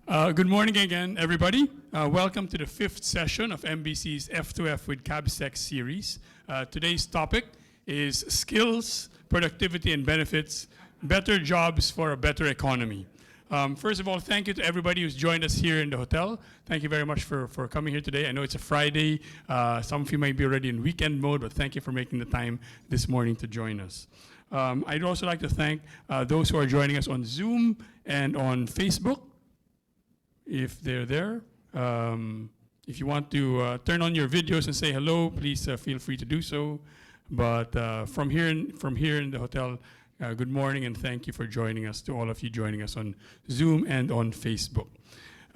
Good morning again, everybody. Welcome to the 5th session of MBC's F2F with CABSEC series. Today's topic is Skills, Productivity and Benefits, Better Jobs for a Better Economy. First of all, thank you to everybody who's joined us here in the hotel. Thank you very much for coming here today. I know it's a Friday. Some of you might be already in weekend mode, but thank you for making the time this morning to join us. I'd also like to thank those who are joining us on Zoom and on Facebook, if they're there. If you want to turn on your videos and say hello, please feel free to do so. But from here in the hotel, good morning and thank you for joining us, to all of you joining us on Zoom and on Facebook.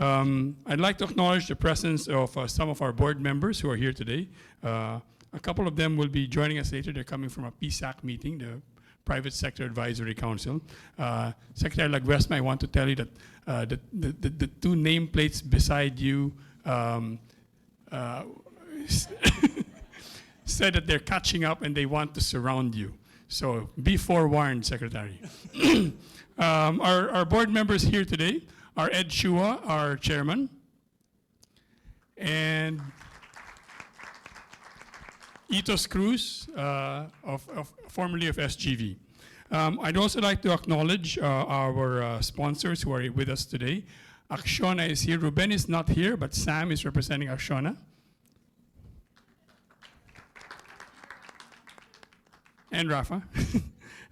I'd like to acknowledge the presence of some of our board members who are here today. A couple of them will be joining us later. They're coming from a PSAC meeting, the Private Sector Advisory Council. Secretary Laguesma, I want to tell you that the two nameplates beside you said that they're catching up and they want to surround you. So be forewarned, Secretary. Our board members here today are Ed Chua, our chairman, and Itos Cruz, formerly of SGV. I'd also like to acknowledge our sponsors who are with us today. ACCIONA is here. Ruben is not here, but Sam is representing ACCIONA. And Rafa.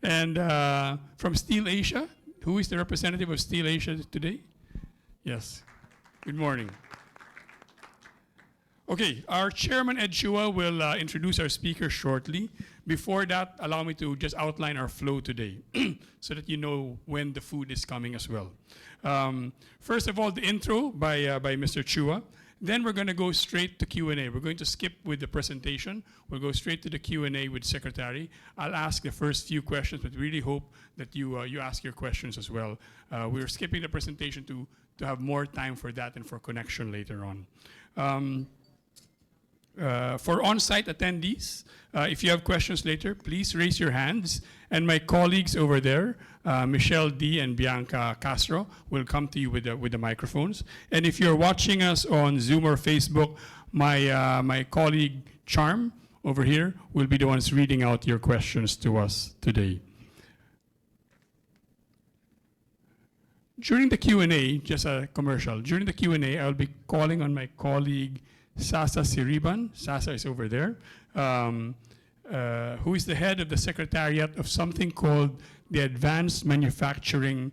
And from SteelAsia, who is the representative of SteelAsia today? Yes. Good morning. Okay, our chairman, Ed Chua, will introduce our speaker shortly. Before that, allow me to just outline our flow today so that you know when the food is coming as well. First of all, the intro by Mr. Chua. Then we're going to go straight to Q&A. We're going to skip with the presentation. We'll go straight to the Q&A with Secretary. I'll ask the first few questions, but really hope that you ask your questions as well. We're skipping the presentation to have more time for that and for connection later on. For on-site attendees, if you have questions later, please raise your hands. And my colleagues over there, Michelle D. and Bianca Castro, will come to you with the microphones. And if you're watching us on Zoom or Facebook, my colleague Charm over here will be the ones reading out your questions to us today. During the Q&A, just a commercial, during the Q&A, I'll be calling on my colleague Sasa Siriban. Sasa is over there, who is the head of the Secretariat of something called the Advanced Manufacturing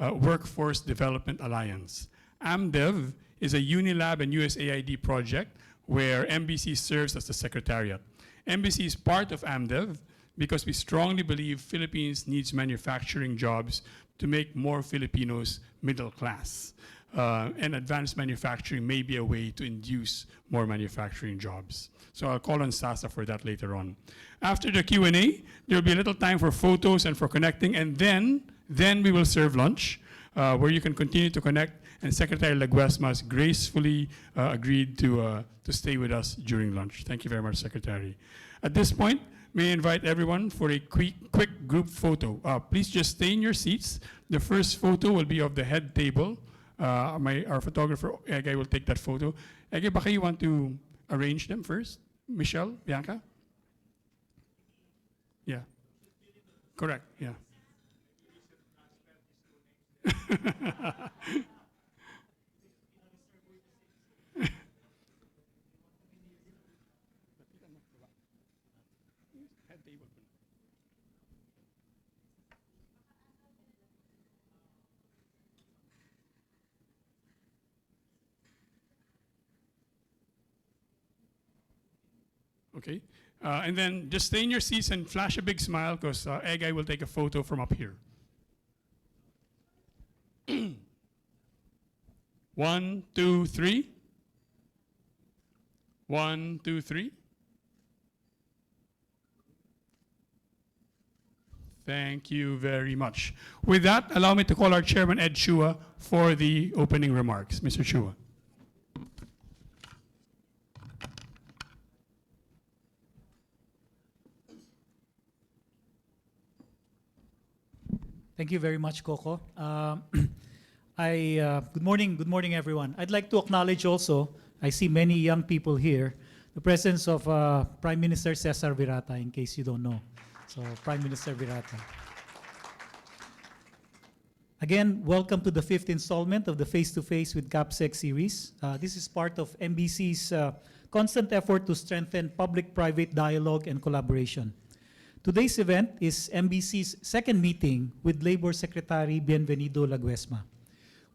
Workforce Development Alliance. AMDEV is a Unilab and USAID project where MBC serves as the Secretariat. MBC is part of AMDEV because we strongly believe Philippines needs manufacturing jobs to make more Filipinos middle class. And advanced manufacturing may be a way to induce more manufacturing jobs. So I'll call on Sasa for that later on. After the Q&A, there'll be a little time for photos and for connecting, and then we will serve lunch, where you can continue to connect, and Secretary Laguesma has gracefully agreed to stay with us during lunch. Thank you very much, Secretary. At this point, may I invite everyone for a quick group photo. Please just stay in your seats. The first photo will be of the head table. Our photographer, Ege, will take that photo. Ege, baka you want to arrange them first? Michelle, Bianca? Yeah. Correct, yeah. Okay, and then just stay in your seats and flash a big smile because Egg will take a photo from up here. 1, 2, 3. 1, 2, 3. Thank you very much. With that, allow me to call our chairman, Ed Chua, for the opening remarks. Mr. Chua. Thank you very much, Coco. Good morning, everyone. I'd like to acknowledge also, I see many young people here, the presence of Prime Minister Cesar Virata, in case you don't know. So, Prime Minister Virata. Again, welcome to the 5th installment of the Face-to-Face with CAPSEC series. This is part of MBC's constant effort to strengthen public-private dialogue and collaboration. Today's event is MBC's second meeting with Labor Secretary Bienvenido Laguesma.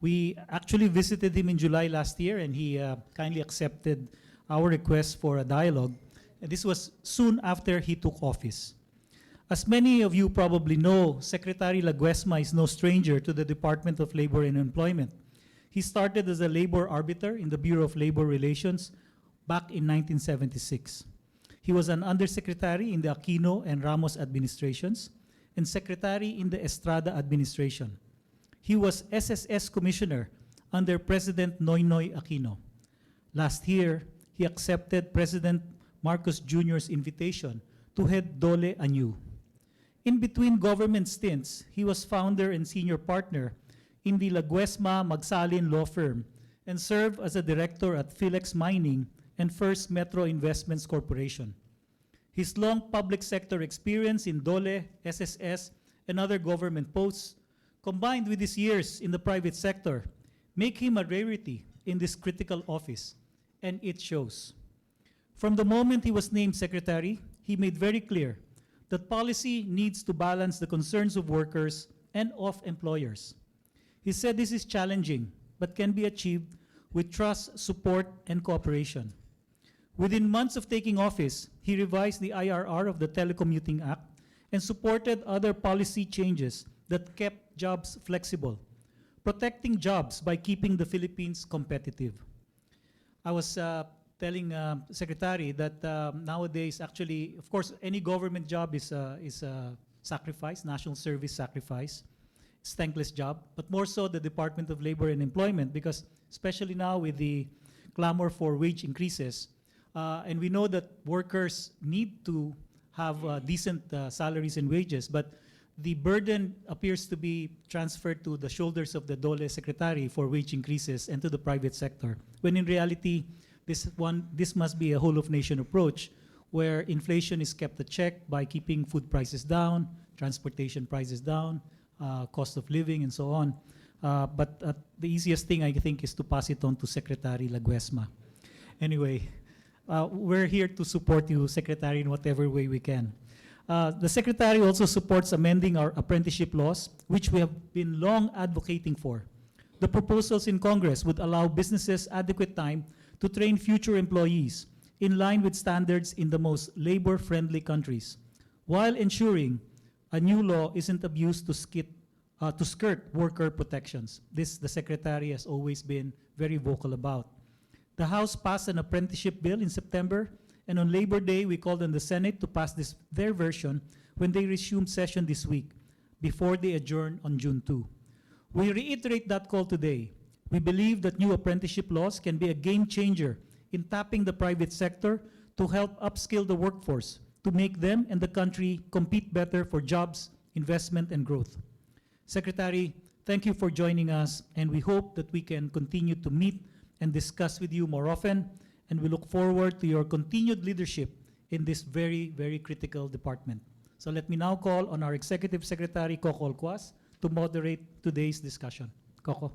We actually visited him in July last year, and he kindly accepted our request for a dialogue. And this was soon after he took office. As many of you probably know, Secretary Laguesma is no stranger to the Department of Labor and Employment. He started as a labor arbiter in the Bureau of Labor Relations back in 1976. He was an undersecretary in the Aquino and Ramos administrations and secretary in the Estrada administration. He was SSS Commissioner under President Noynoy Aquino. Last year, he accepted President Marcos Jr.'s invitation to head DOLE anew. In between government stints, he was founder and senior partner in the Laguesma Magsalin law firm and served as a director at Philex Mining and First Metro Investments Corporation. His long public sector experience in DOLE, SSS, and other government posts, combined with his years in the private sector, make him a rarity in this critical office, and it shows. From the moment he was named secretary, he made very clear that policy needs to balance the concerns of workers and of employers. He said this is challenging, but can be achieved with trust, support, and cooperation. Within months of taking office, he revised the IRR of the Telecommuting Act and supported other policy changes that kept jobs flexible, protecting jobs by keeping the Philippines competitive. I was telling Secretary that nowadays, actually, of course, any government job is a sacrifice, national service sacrifice. It's a thankless job, but more so the Department of Labor and Employment, because especially now with the clamor for wage increases, and we know that workers need to have decent salaries and wages, but the burden appears to be transferred to the shoulders of the DOLE Secretary for wage increases and to the private sector, when in reality, this must be a whole-of-nation approach where inflation is kept in check by keeping food prices down, transportation prices down, cost of living, and so on. But the easiest thing, I think, is to pass it on to Secretary Laguesma. Anyway, we're here to support you, Secretary, in whatever way we can. The Secretary also supports amending our apprenticeship laws, which we have been long advocating for. The proposals in Congress would allow businesses adequate time to train future employees in line with standards in the most labor-friendly countries, while ensuring a new law isn't abused to skirt worker protections. This the Secretary has always been very vocal about. The House passed an apprenticeship bill in September, and on Labor Day, we called on the Senate to pass their version when they resumed session this week, before they adjourn on June 2. We reiterate that call today. We believe that new apprenticeship laws can be a game changer in tapping the private sector to help upskill the workforce, to make them and the country compete better for jobs, investment, and growth. Secretary, thank you for joining us, and we hope that we can continue to meet and discuss with you more often, and we look forward to your continued leadership in this very, very critical department. So let me now call on our Executive Secretary, Coco Alcuaz, to moderate today's discussion. Coco.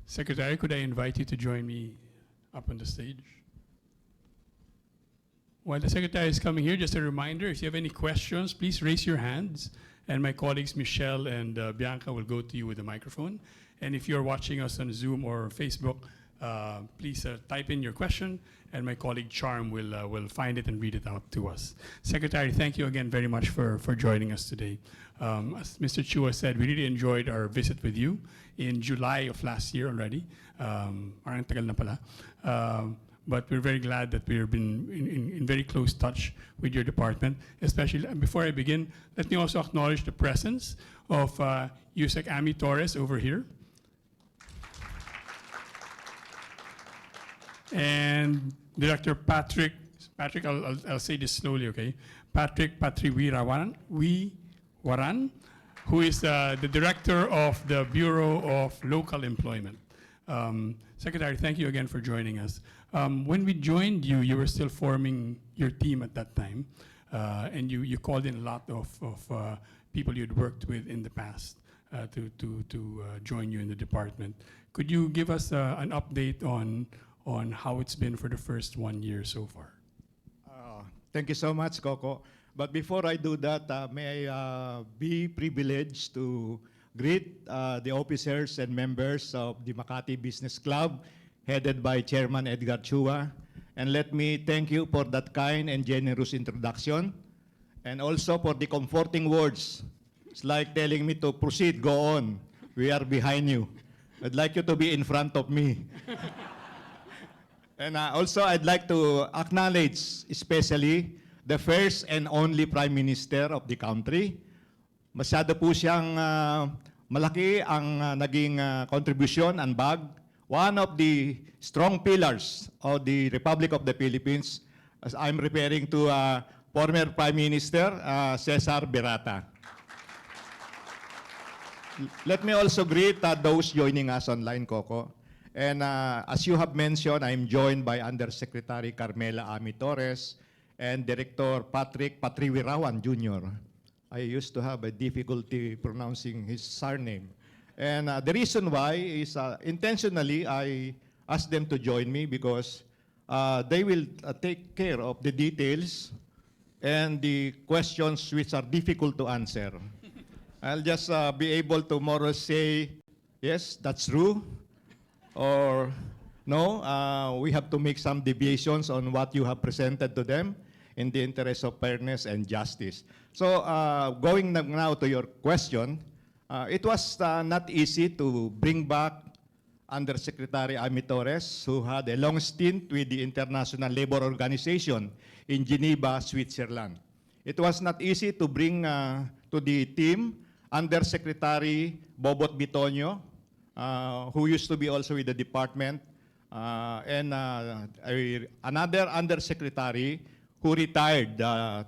Secretary, could I invite you to join me up on the stage? While the Secretary is coming here, just a reminder, if you have any questions, please raise your hands, and my colleagues Michelle and Bianca will go to you with the microphone. And if you're watching us on Zoom or Facebook, please type in your question, and my colleague Charm will find it and read it out to us. Secretary, thank you again very much for joining us today. As Mr. Chua said, we really enjoyed our visit with you in July of last year already. Parang tagal na pala. But we're very glad that we've been in very close touch with your department. Especially, before I begin, let me also acknowledge the presence of Yusek Ami Torres over here. And Director Patrick Patrick, I'll say this slowly, okay? Patrick Patriwirawan, who is the director of the Bureau of Local Employment. Secretary, thank you again for joining us. When we joined you, you were still forming your team at that time, and you called in a lot of people you'd worked with in the past to join you in the department. Could you give us an update on how it's been for the first 1 year so far? Thank you so much, Coco. But before I do that, may I be privileged to greet the officers and members of the Makati Business Club, headed by Chairman Edgar Chua. And let me thank you for that kind and generous introduction, and also for the comforting words. It's like telling me to proceed, go on. We are behind you. I'd like you to be in front of me. And also, I'd like to acknowledge especially the first and only Prime Minister of the country. Masyado po siyang malaki ang naging contribution and bag. One of the strong pillars of the Republic of the Philippines, as I'm referring to former Prime Minister Cesar Berata. Let me also greet those joining us online, Coco. And as you have mentioned, I'm joined by Undersecretary Carmela Ami Torres and Director Patrick Patriwirawan Jr. I used to have a difficulty pronouncing his surname. And the reason why is intentionally I asked them to join me because they will take care of the details and the questions which are difficult to answer. I'll just be able to more or less say, yes, that's true, or no, we have to make some deviations on what you have presented to them in the interest of fairness and justice. So going now to your question, it was not easy to bring back Undersecretary Ami Torres, who had a long stint with the International Labor Organization in Geneva, Switzerland. It was not easy to bring to the team Undersecretary Bobot Bitonio, who used to be also with the department, and another undersecretary who retired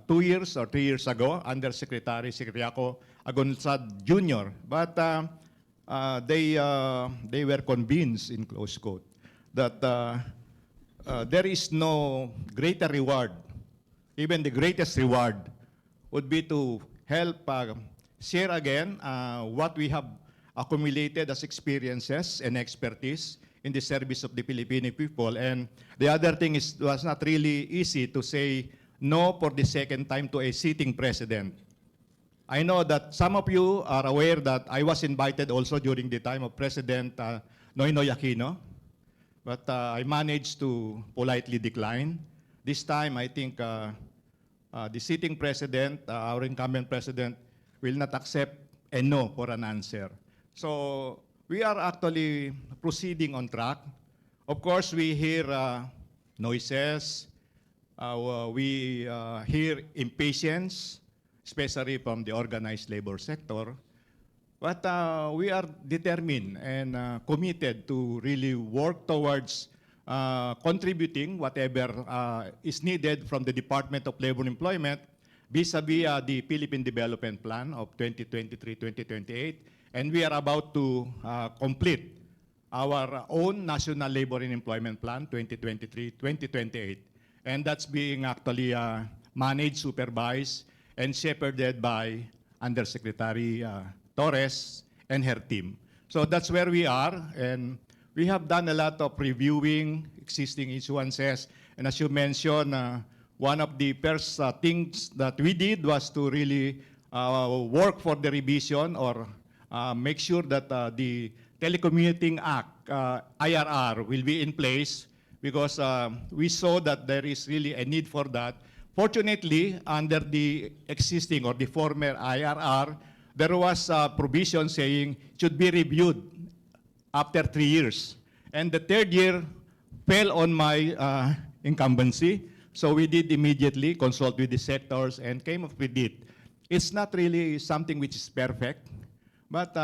2 years or 3 years ago, Undersecretary Siriaco Agonsad Jr. But they were convinced, in close quote, that there is no greater reward, even the greatest reward, would be to help share again what we have accumulated as experiences and expertise in the service of the Filipino people. And the other thing is, it was not really easy to say no for the second time to a sitting president. I know that some of you are aware that I was invited also during the time of President Noynoy Aquino, but I managed to politely decline. This time, I think the sitting president, our incumbent president, will not accept a no for an answer. So we are actually proceeding on track. Of course, we hear noises, we hear impatience, especially from the organized labor sector. But we are determined and committed to really work towards contributing whatever is needed from the Department of Labor and Employment vis-a-vis the Philippine Development Plan of 2023-2028. And we are about to complete our own National Labor and Employment Plan 2023-2028. And that's being actually managed, supervised, and shepherded by Undersecretary Torres and her team. So that's where we are. And we have done a lot of reviewing existing issuances. And as you mentioned, one of the first things that we did was to really work for the revision or make sure that the Telecommunicating Act, IRR, will be in place because we saw that there is really a need for that. Fortunately, under the existing or the former IRR, there was a provision saying it should be reviewed after 3 years. And the third year fell on my incumbency. So we did immediately consult with the sectors and came up with it. It's not really something which is perfect. But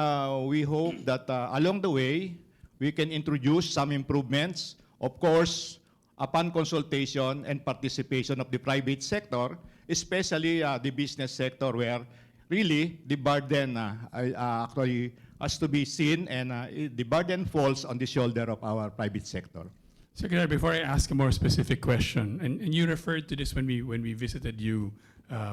we hope that along the way, we can introduce some improvements. Of course, upon consultation and participation of the private sector, especially the business sector, where really the burden actually has to be seen, and the burden falls on the shoulder of our private sector. Secretary, before I ask a more specific question, and you referred to this when we visited you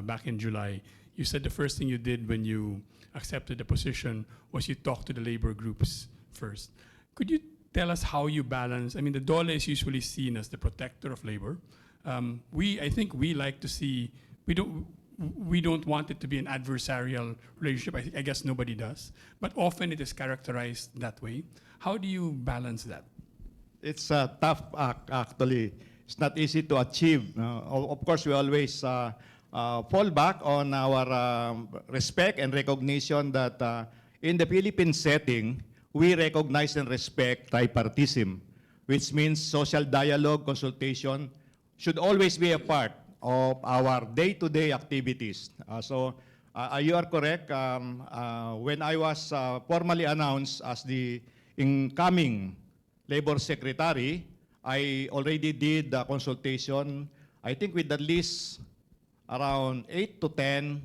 back in July, you said the first thing you did when you accepted the position was you talked to the labor groups first. Could you tell us how you balance? I mean, the DOLE is usually seen as the protector of labor. I think we like to see, we don't want it to be an adversarial relationship. I guess nobody does, but often it is characterized that way. How do you balance that? It's a tough act, actually. It's not easy to achieve. Of course, we always fall back on our respect and recognition that in the Philippine setting, we recognize and respect tripartism, which means social dialogue, consultation should always be a part of our day-to-day activities. You are correct. When I was formally announced as the incoming Labor Secretary, I already did the consultation, I think with at least around 8 to 10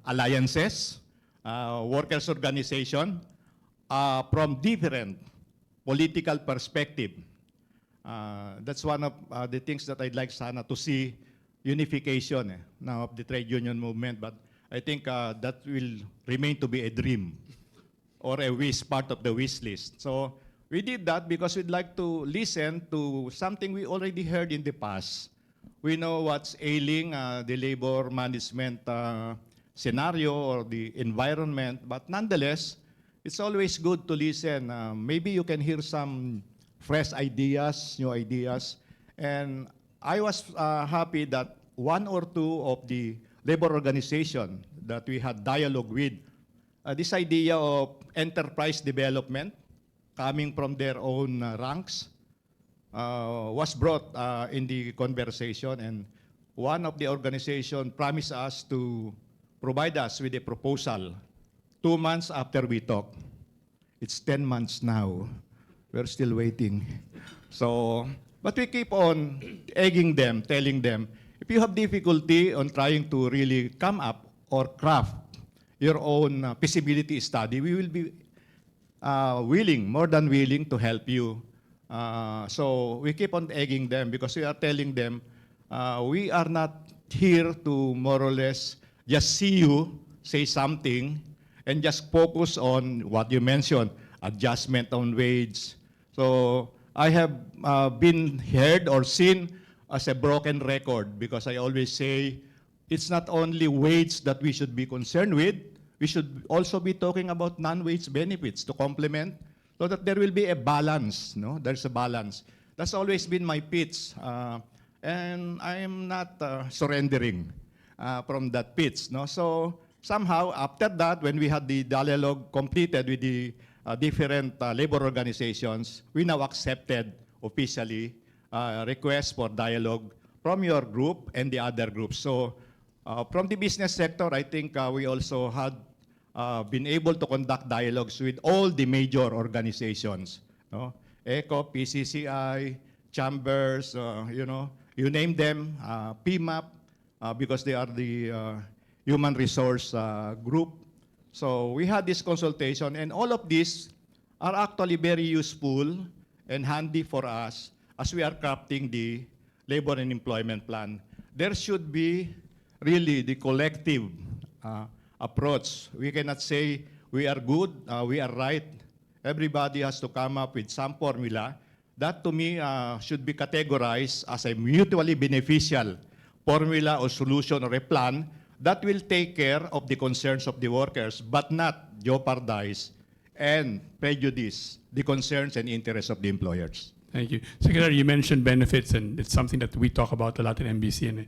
alliances, workers' organization from different political perspective. That's one of the things that I'd like sana to see, unification now of the trade union movement, but I think that will remain to be a dream or a wish, part of the wish list. So we did that because we'd like to listen to something we already heard in the past. We know what's ailing the labor management scenario or the environment, but nonetheless, it's always good to listen. Maybe you can hear some fresh ideas, new ideas. And I was happy that one or two of the labor organization that we had dialogue with, this idea of enterprise development coming from their own ranks was brought in the conversation. And one of the organization promised us to provide us with a proposal 2 months after we talk. It's 10 months now. We're still waiting. But we keep on egging them, telling them, if you have difficulty on trying to really come up or craft your own feasibility study, we will be more than willing to help you. So we keep on egging them because we are telling them, we are not here to more or less just see you say something and just focus on what you mentioned, adjustment on wage. So I have been heard or seen as a broken record because I always say it's not only wage that we should be concerned with, we should also be talking about non-wage benefits to complement so that there will be a balance. No? There's a balance. That's always been my pitch. And I am not surrendering from that pitch. No? So somehow, after that, when we had the dialogue completed with the different labor organizations, we now accepted officially requests for dialogue from your group and the other groups. So from the business sector, I think we also had been able to conduct dialogues with all the major organizations. No? ECO, PCCI, chambers, you name them, PMAP, because they are the human resource group. So we had this consultation, and all of these are actually very useful and handy for us as we are crafting the labor and employment plan. There should be really the collective approach. We cannot say we are good, we are right. Everybody has to come up with some formula. That to me should be categorized as a mutually beneficial formula or solution or a plan that will take care of the concerns of the workers, but not jeopardize and prejudice the concerns and interests of the employers. Thank you. Secretary, you mentioned benefits, and it's something that we talk about a lot at MBC, and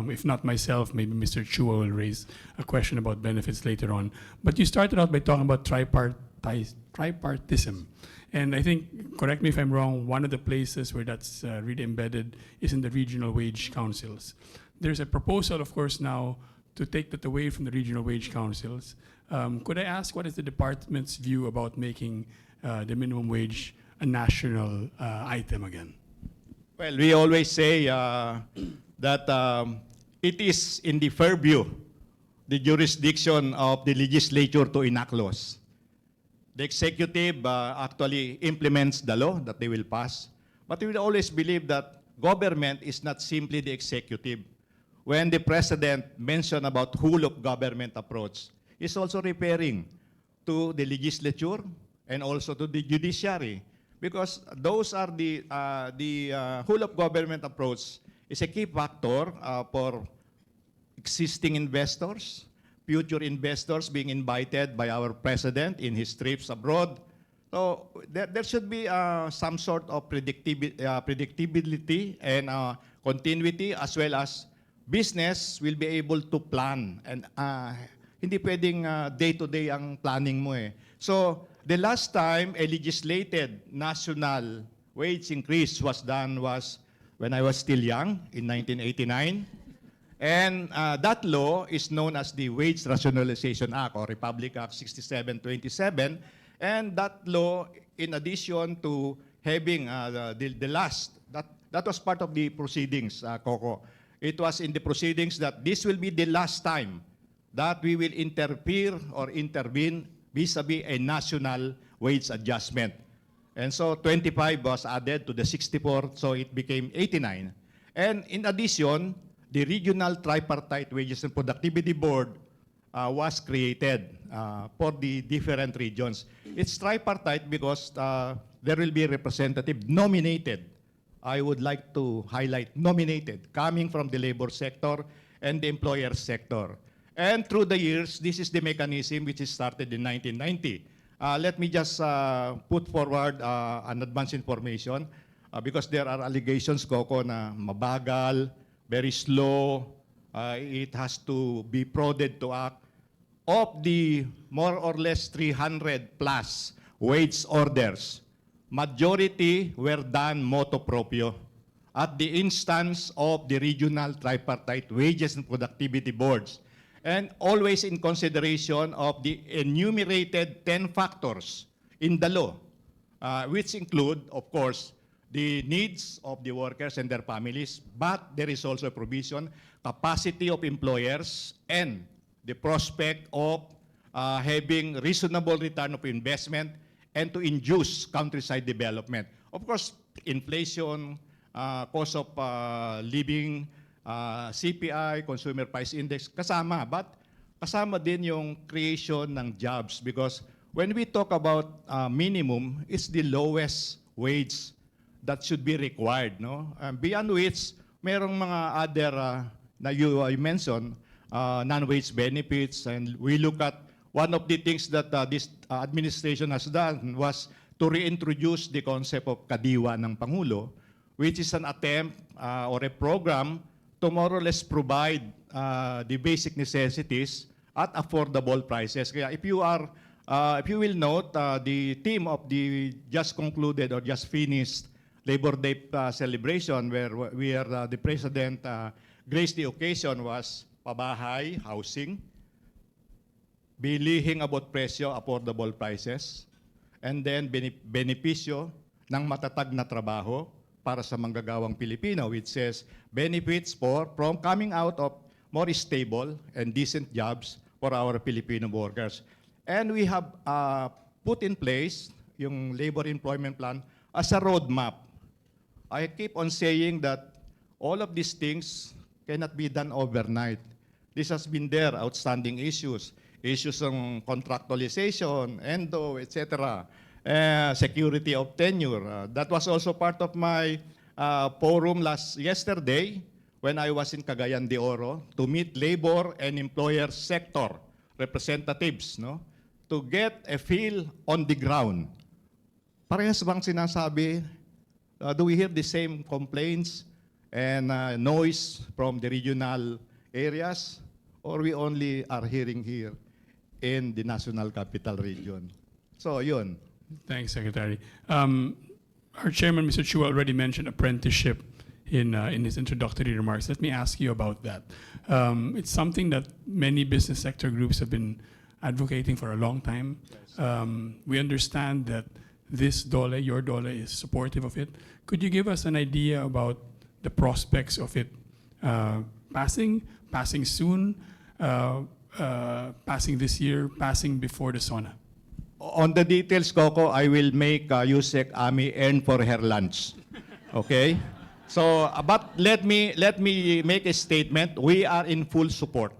if not myself, maybe Mr. Chua will raise a question about benefits later on. But you started out by talking about tripartism. And I think, correct me if I'm wrong, one of the places where that's really embedded is in the regional wage councils. There's a proposal, of course, now to take that away from the regional wage councils. Could I ask what is the department's view about making the minimum wage a national item again? Well, we always say that it is in the purview, the jurisdiction of the legislature to enact laws. The executive actually implements the law that they will pass. But we will always believe that government is not simply the executive. When the president mentioned about whole of government approach, he's also referring to the legislature and also to the judiciary, because those are the whole of government approach is a key factor for existing investors, future investors being invited by our president in his trips abroad. So there should be some sort of predictability and continuity, as well as business will be able to plan. And hindi pwedeng day-to-day ang planning mo eh. So the last time a legislated national wage increase was done was when I was still young, in 1989. And that law is known as the Wage Rationalization Act, or Republic Act 6727. And that law, in addition to having the last, that was part of the proceedings, Coco. It was in the proceedings that this will be the last time that we will interfere or intervene vis-a-vis a national wage adjustment. And so 25 was added to the 64, so it became 89. And in addition, the Regional Tripartite Wages and Productivity Board was created for the different regions. It's tripartite because there will be a representative nominated. I would like to highlight nominated, coming from the labor sector and the employer sector. And through the years, this is the mechanism which is started in 1990. Let me just put forward an advance information because there are allegations, Coco, na mabagal, very slow, it has to be prodded to act. Of the more or less 300 plus wage orders, majority were done motu proprio at the instance of the regional tripartite wages and productivity boards, and always in consideration of the enumerated 10 factors in the law, which include, of course, the needs of the workers and their families, but there is also a provision, capacity of employers, and the prospect of having reasonable return of investment and to induce countryside development. Of course, inflation, cost of living, CPI, Consumer Price Index, kasama. But kasama din yung creation ng jobs, because when we talk about minimum, it's the lowest wage that should be required. No? Beyond which, merong mga other na you mentioned, non-wage benefits, and we look at one of the things that this administration has done was to reintroduce the concept of kadiwa ng Pangulo, which is an attempt or a program to more or less provide the basic necessities at affordable prices. Kaya if you will note, the theme of the just concluded or just finished Labor Day celebration, where the President graced the occasion, was pabahay, housing, bilihing about presyo, affordable prices, and then benepisyo ng matatag na trabaho para sa manggagawang Pilipino, which says benefits from coming out of more stable and decent jobs for our Filipino workers. And we have put in place yung labor employment plan as a roadmap. I keep on saying that all of these things cannot be done overnight. This has been there, outstanding issues on contractualization, endo, etc., security of tenure. That was also part of my forum yesterday when I was in Cagayan de Oro to meet labor and employer sector representatives, no, to get a feel on the ground. Parehas bang sinasabi? Do we hear the same complaints and noise from the regional areas, or we only are hearing here in the national capital region? So, yun. Thanks, Secretary. Our chairman, Mr. Chua, already mentioned apprenticeship in his introductory remarks. Let me ask you about that. It's something that many business sector groups have been advocating for a long time. Yes. We understand that this DOLE, your DOLE, is supportive of it. Could you give us an idea about the prospects of it passing soon, passing this year, passing before the SONA? On the details, Coco, I will make Yusek Ami earn for her lunch. Okay? So, but let me make a statement. We are in full support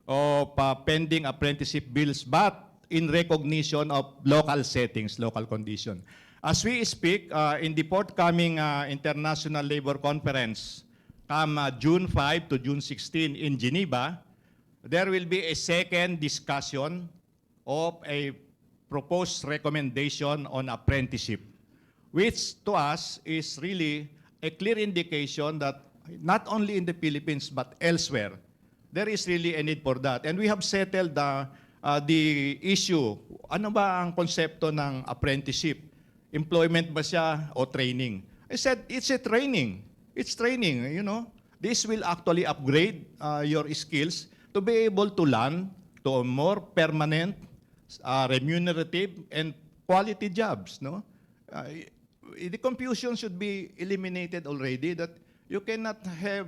of pending apprenticeship bills, but in recognition of local settings, local condition. As we speak, in the forthcoming International Labor Conference, come June 5 to June 16 in Geneva, there will be a second discussion of a proposed recommendation on apprenticeship, which to us is really a clear indication that not only in the Philippines but elsewhere, there is really a need for that. And we have settled the issue. Ano ba ang konsepto ng apprenticeship? Employment ba siya o training? I said, it's a training. It's training, you know. This will actually upgrade your skills to be able to learn to a more permanent, remunerative, and quality jobs, no? The confusion should be eliminated already that you cannot have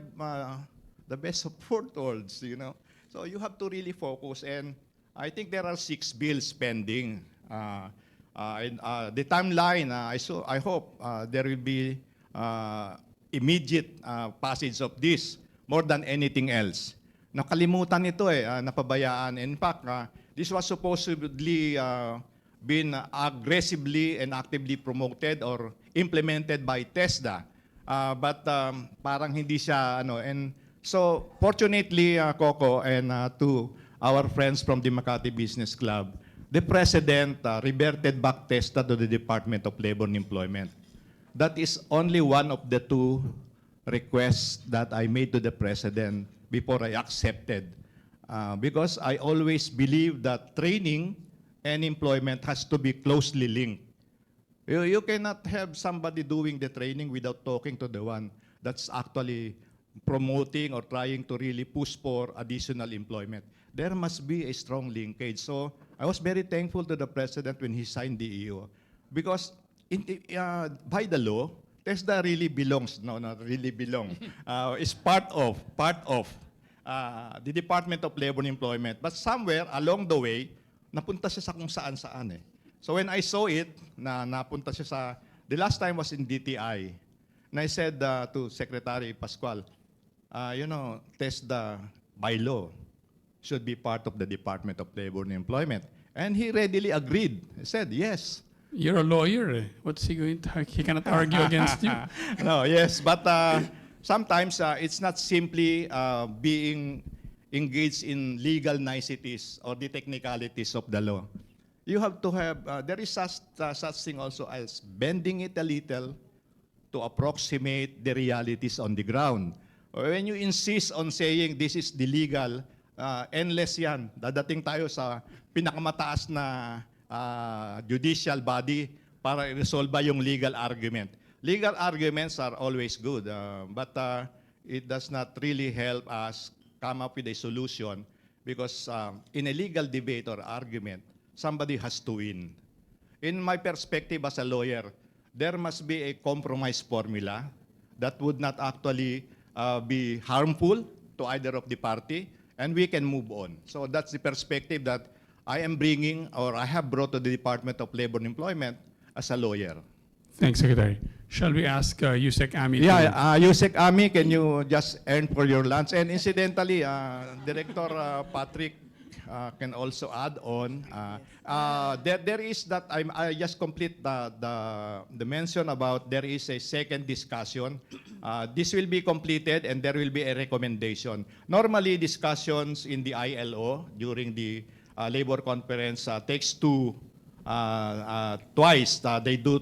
the best of both worlds, you know. So you have to really focus, and I think there are 6 bills pending. The timeline, I hope there will be immediate passage of this more than anything else. Nakalimutan ito napabayaan. In fact, this was supposedly been aggressively and actively promoted or implemented by TESDA. But parang hindi siya, and so fortunately, Coco, and to our friends from the Makati Business Club, the President reverted back TESDA to the Department of Labor and Employment. That is only one of the 2 requests that I made to the President before I accepted. Because I always believe that training and employment has to be closely linked. You cannot have somebody doing the training without talking to the one that's actually promoting or trying to really push for additional employment. There must be a strong linkage. So I was very thankful to the President when he signed the EO. Because by the law, TESDA really belongs, no, not really belong, is part of the Department of Labor and Employment. But somewhere along the way, napunta siya sa kung saan-saan eh. So when I saw it, napunta siya sa, the last time was in DTI. And I said to Secretary Pascual, you know, TESDA by law should be part of the Department of Labor and Employment. And he readily agreed. He said, yes. You're a lawyer. What's he going to? He cannot argue against you. No, yes, but sometimes it's not simply being engaged in legal niceties or the technicalities of the law. You have to have, there is such thing also as bending it a little to approximate the realities on the ground. When you insist on saying this is the legal, endless yan. Dadating tayo sa pinakamataas na judicial body para i-resolve yung legal argument. Legal arguments are always good, but it does not really help us come up with a solution because in a legal debate or argument, somebody has to win. In my perspective as a lawyer, there must be a compromise formula that would not actually be harmful to either of the party, and we can move on. So that's the perspective that I am bringing, or I have brought to the Department of Labor and Employment as a lawyer. Thanks, Secretary. Shall we ask Yusek Ami? Yeah, Yusek Ami, can you just earn for your lunch? And incidentally, Director Patrick can also add on. There is that, I just complete the mention about there is a second discussion. This will be completed and there will be a recommendation. Normally, discussions in the ILO during the labor conference takes twice. They do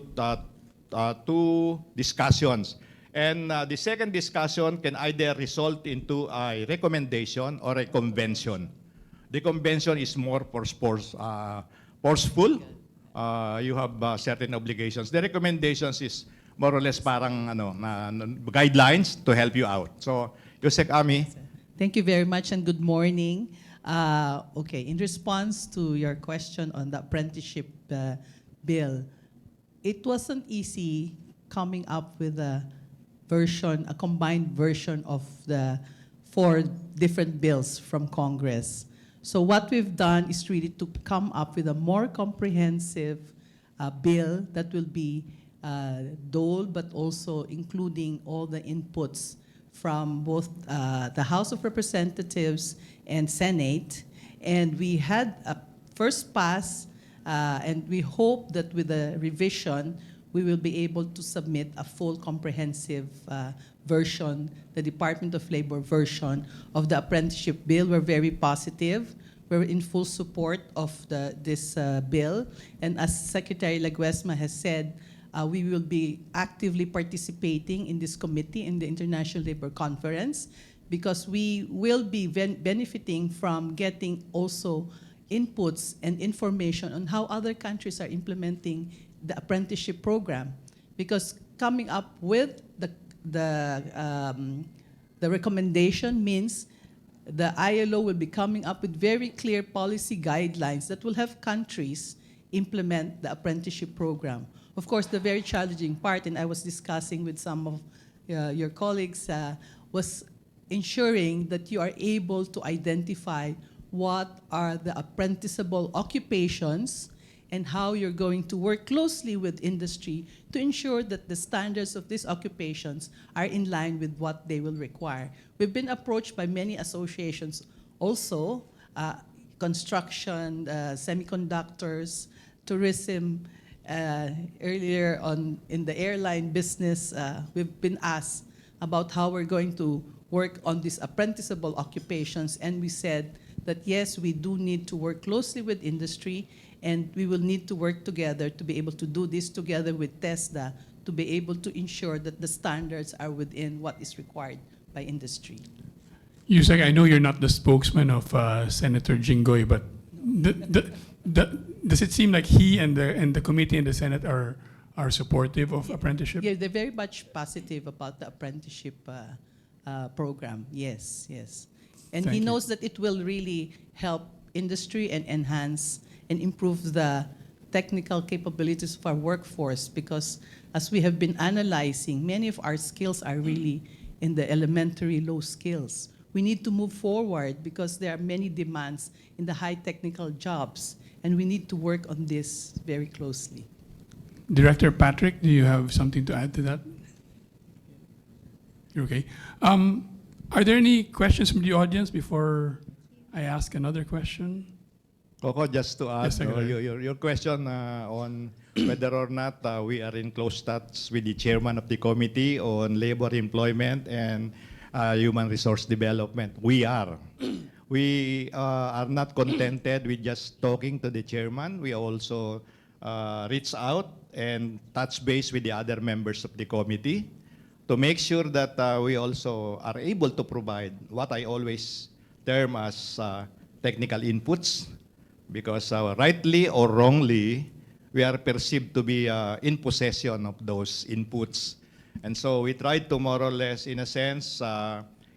2 discussions. And the second discussion can either result into a recommendation or a convention. The convention is more forceful. You have certain obligations. The recommendations is more or less parang guidelines to help you out. So, Yusek Ami. Thank you very much and good morning. Okay, in response to your question on the apprenticeship bill, it wasn't easy coming up with a version, a combined version of the 4 different bills from Congress. So what we've done is really to come up with a more comprehensive bill that will be DOLE, but also including all the inputs from both the House of Representatives and Senate. And we had a first pass, and we hope that with the revision, we will be able to submit a full comprehensive version, the Department of Labor version of the apprenticeship bill. We're very positive. We're in full support of this bill. And as Secretary Laguesma has said, we will be actively participating in this committee in the International Labor Conference, because we will be benefiting from getting also inputs and information on how other countries are implementing the apprenticeship program. Because coming up with the recommendation means the ILO will be coming up with very clear policy guidelines that will have countries implement the apprenticeship program. Of course, the very challenging part, and I was discussing with some of your colleagues, was ensuring that you are able to identify what are the apprenticeable occupations and how you're going to work closely with industry to ensure that the standards of these occupations are in line with what they will require. We've been approached by many associations also, construction, semiconductors, tourism. Earlier on in the airline business, we've been asked about how we're going to work on these apprenticeable occupations, and we said that yes, we do need to work closely with industry, and we will need to work together to be able to do this together with TESDA to be able to ensure that the standards are within what is required by industry. Yusek, I know you're not the spokesman of Senator Jinggoy, but does it seem like he and the committee and the Senate are supportive of apprenticeship? Yeah, they're very much positive about the apprenticeship program. Yes, yes. And Thank he you. knows that it will really help industry and enhance and improve the technical capabilities of our workforce, because as we have been analyzing, many of our skills are really in the elementary low skills. We need to move forward because there are many demands in the high technical jobs, and we need to work on this very closely. Director Patrick, do you have something to add to that? You're okay. Are there any questions from the audience before I ask another question? Coco, just to add, Yes, Secretary. your question on whether or not we are in close touch with the chairman of the Committee on Labor, Employment, and Human Resource Development. We are. We are not contented with just talking to the chairman. We also reach out and touch base with the other members of the committee to make sure that we also are able to provide what I always term as technical inputs, because rightly or wrongly, we are perceived to be in possession of those inputs. And so we try to more or less, in a sense,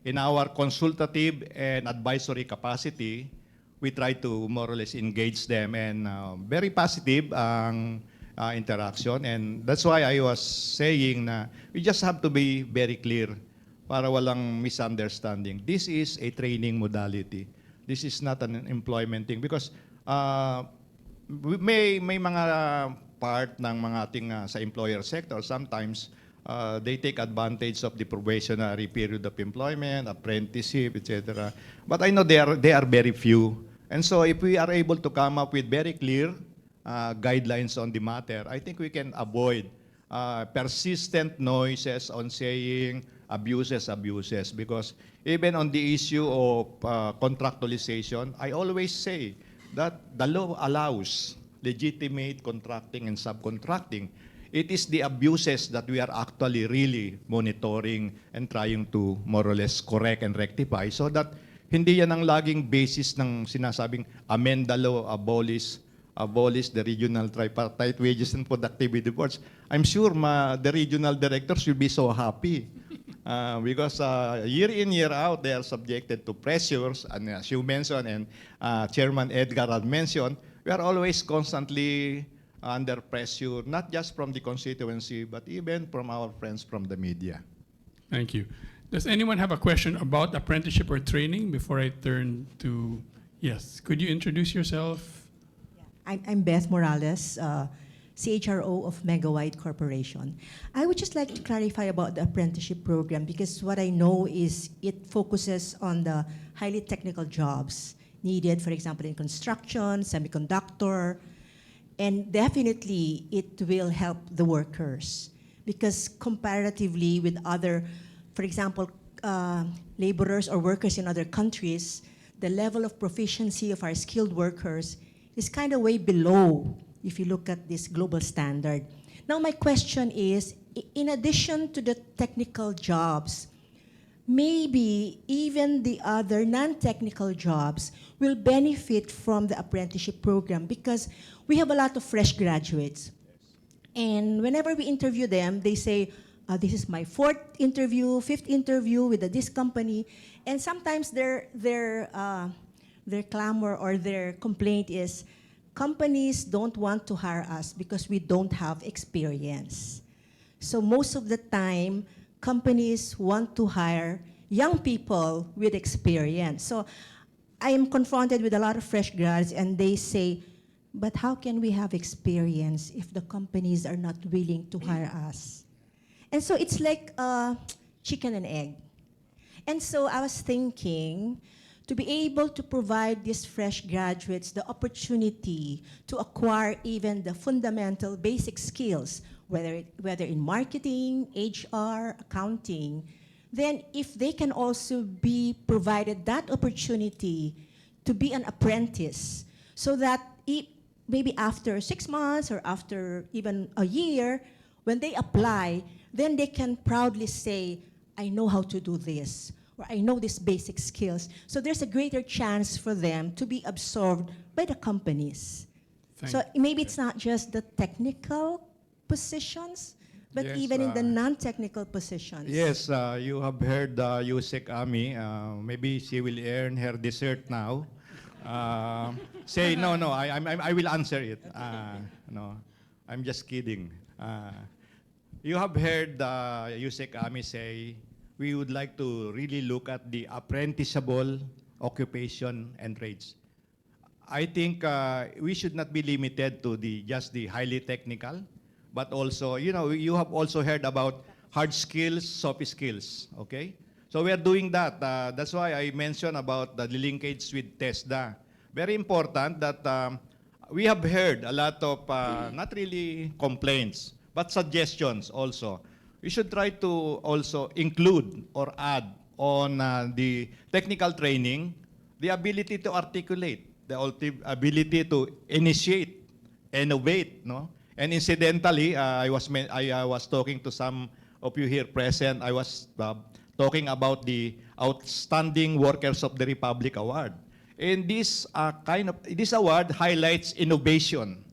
in our consultative and advisory capacity, we try to more or less engage them, and very positive ang interaction. And that's why I was saying na we just have to be very clear para walang misunderstanding. This is a training modality. This is not an employment thing, because may mga part ng mga ating sa employer sector, sometimes they take advantage of the probationary period of employment, apprenticeship, etc. But I know they are very few. And so if we are able to come up with very clear guidelines on the matter, I think we can avoid persistent noises on saying abuses, because even on the issue of contractualization, I always say that the law allows legitimate contracting and subcontracting. It is the abuses that we are actually really monitoring and trying to more or less correct and rectify, so that hindi yan ang laging basis ng sinasabing amend the law, abolish the regional tripartite wages and productivity boards. I'm sure the regional directors will be so happy because year in, year out, they are subjected to pressures, and as you mentioned and Chairman Edgar had mentioned, we are always constantly under pressure, not just from the constituency, but even from our friends from the media. Thank you. Does anyone have a question about apprenticeship or training before I turn to, yes, could you introduce yourself? I'm Beth Morales, CHRO of Megawide Corporation. I would just like to clarify about the apprenticeship program because what I know is it focuses on the highly technical jobs needed, for example, in construction, semiconductor, and definitely it will help the workers because comparatively with other, for example, laborers or workers in other countries, the level of proficiency of our skilled workers is kind of way below if you look at this global standard. Now my question is, in addition to the technical jobs, maybe even the other non-technical jobs will benefit from the apprenticeship program because we have a lot of fresh graduates. And whenever we interview them, they say, this is my fourth interview, fifth interview with this company. And sometimes their clamor or their complaint is, companies don't want to hire us because we don't have experience. So most of the time, companies want to hire young people with experience. So I am confronted with a lot of fresh grads and they say, but how can we have experience if the companies are not willing to hire us? And so it's like chicken and egg. And so I was thinking, to be able to provide these fresh graduates the opportunity to acquire even the fundamental basic skills, whether in marketing, HR, accounting, then if they can also be provided that opportunity to be an apprentice, so that maybe after 6 months or after even a year, when they apply, then they can proudly say, I know how to do this, or I know these basic skills. So there's a greater chance for them to be absorbed by the companies. So maybe it's not just the technical positions, but Yes, even in the non-technical positions. Yes, you have heard Yusek Ami. Maybe she will earn her dessert now. Say, no, I will answer it. No, I'm just kidding. You have heard Yusek Ami say, we would like to really look at the apprenticeable occupation and trades. I think we should not be limited to just the highly technical, but also, you have also heard about hard skills, soft skills, okay? So we are doing that. That's why I mentioned about the linkage with TESDA. Very important that we have heard a lot of, not really complaints, but suggestions also. We should try to also include or add on the technical training, the ability to articulate, the ability to initiate, innovate, no? And incidentally, I was talking to some of you here present. I was talking about the Outstanding Workers of the Republic Award. And this this award highlights innovation,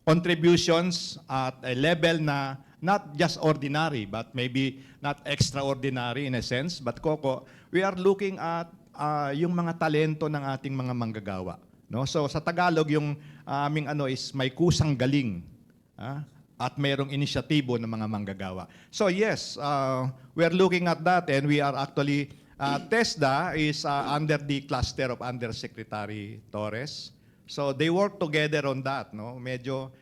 contributions at a level na not just ordinary, but maybe not extraordinary in a sense. But Coco, we are looking at yung mga talento ng ating mga manggagawa. No? So sa Tagalog, yung aming is may kusang galing at mayroong inisyatibo ng mga manggagawa. So yes, we are looking at that and we are actually, TESDA is under the cluster of Undersecretary Torres. So they work together on that. No? Medyo,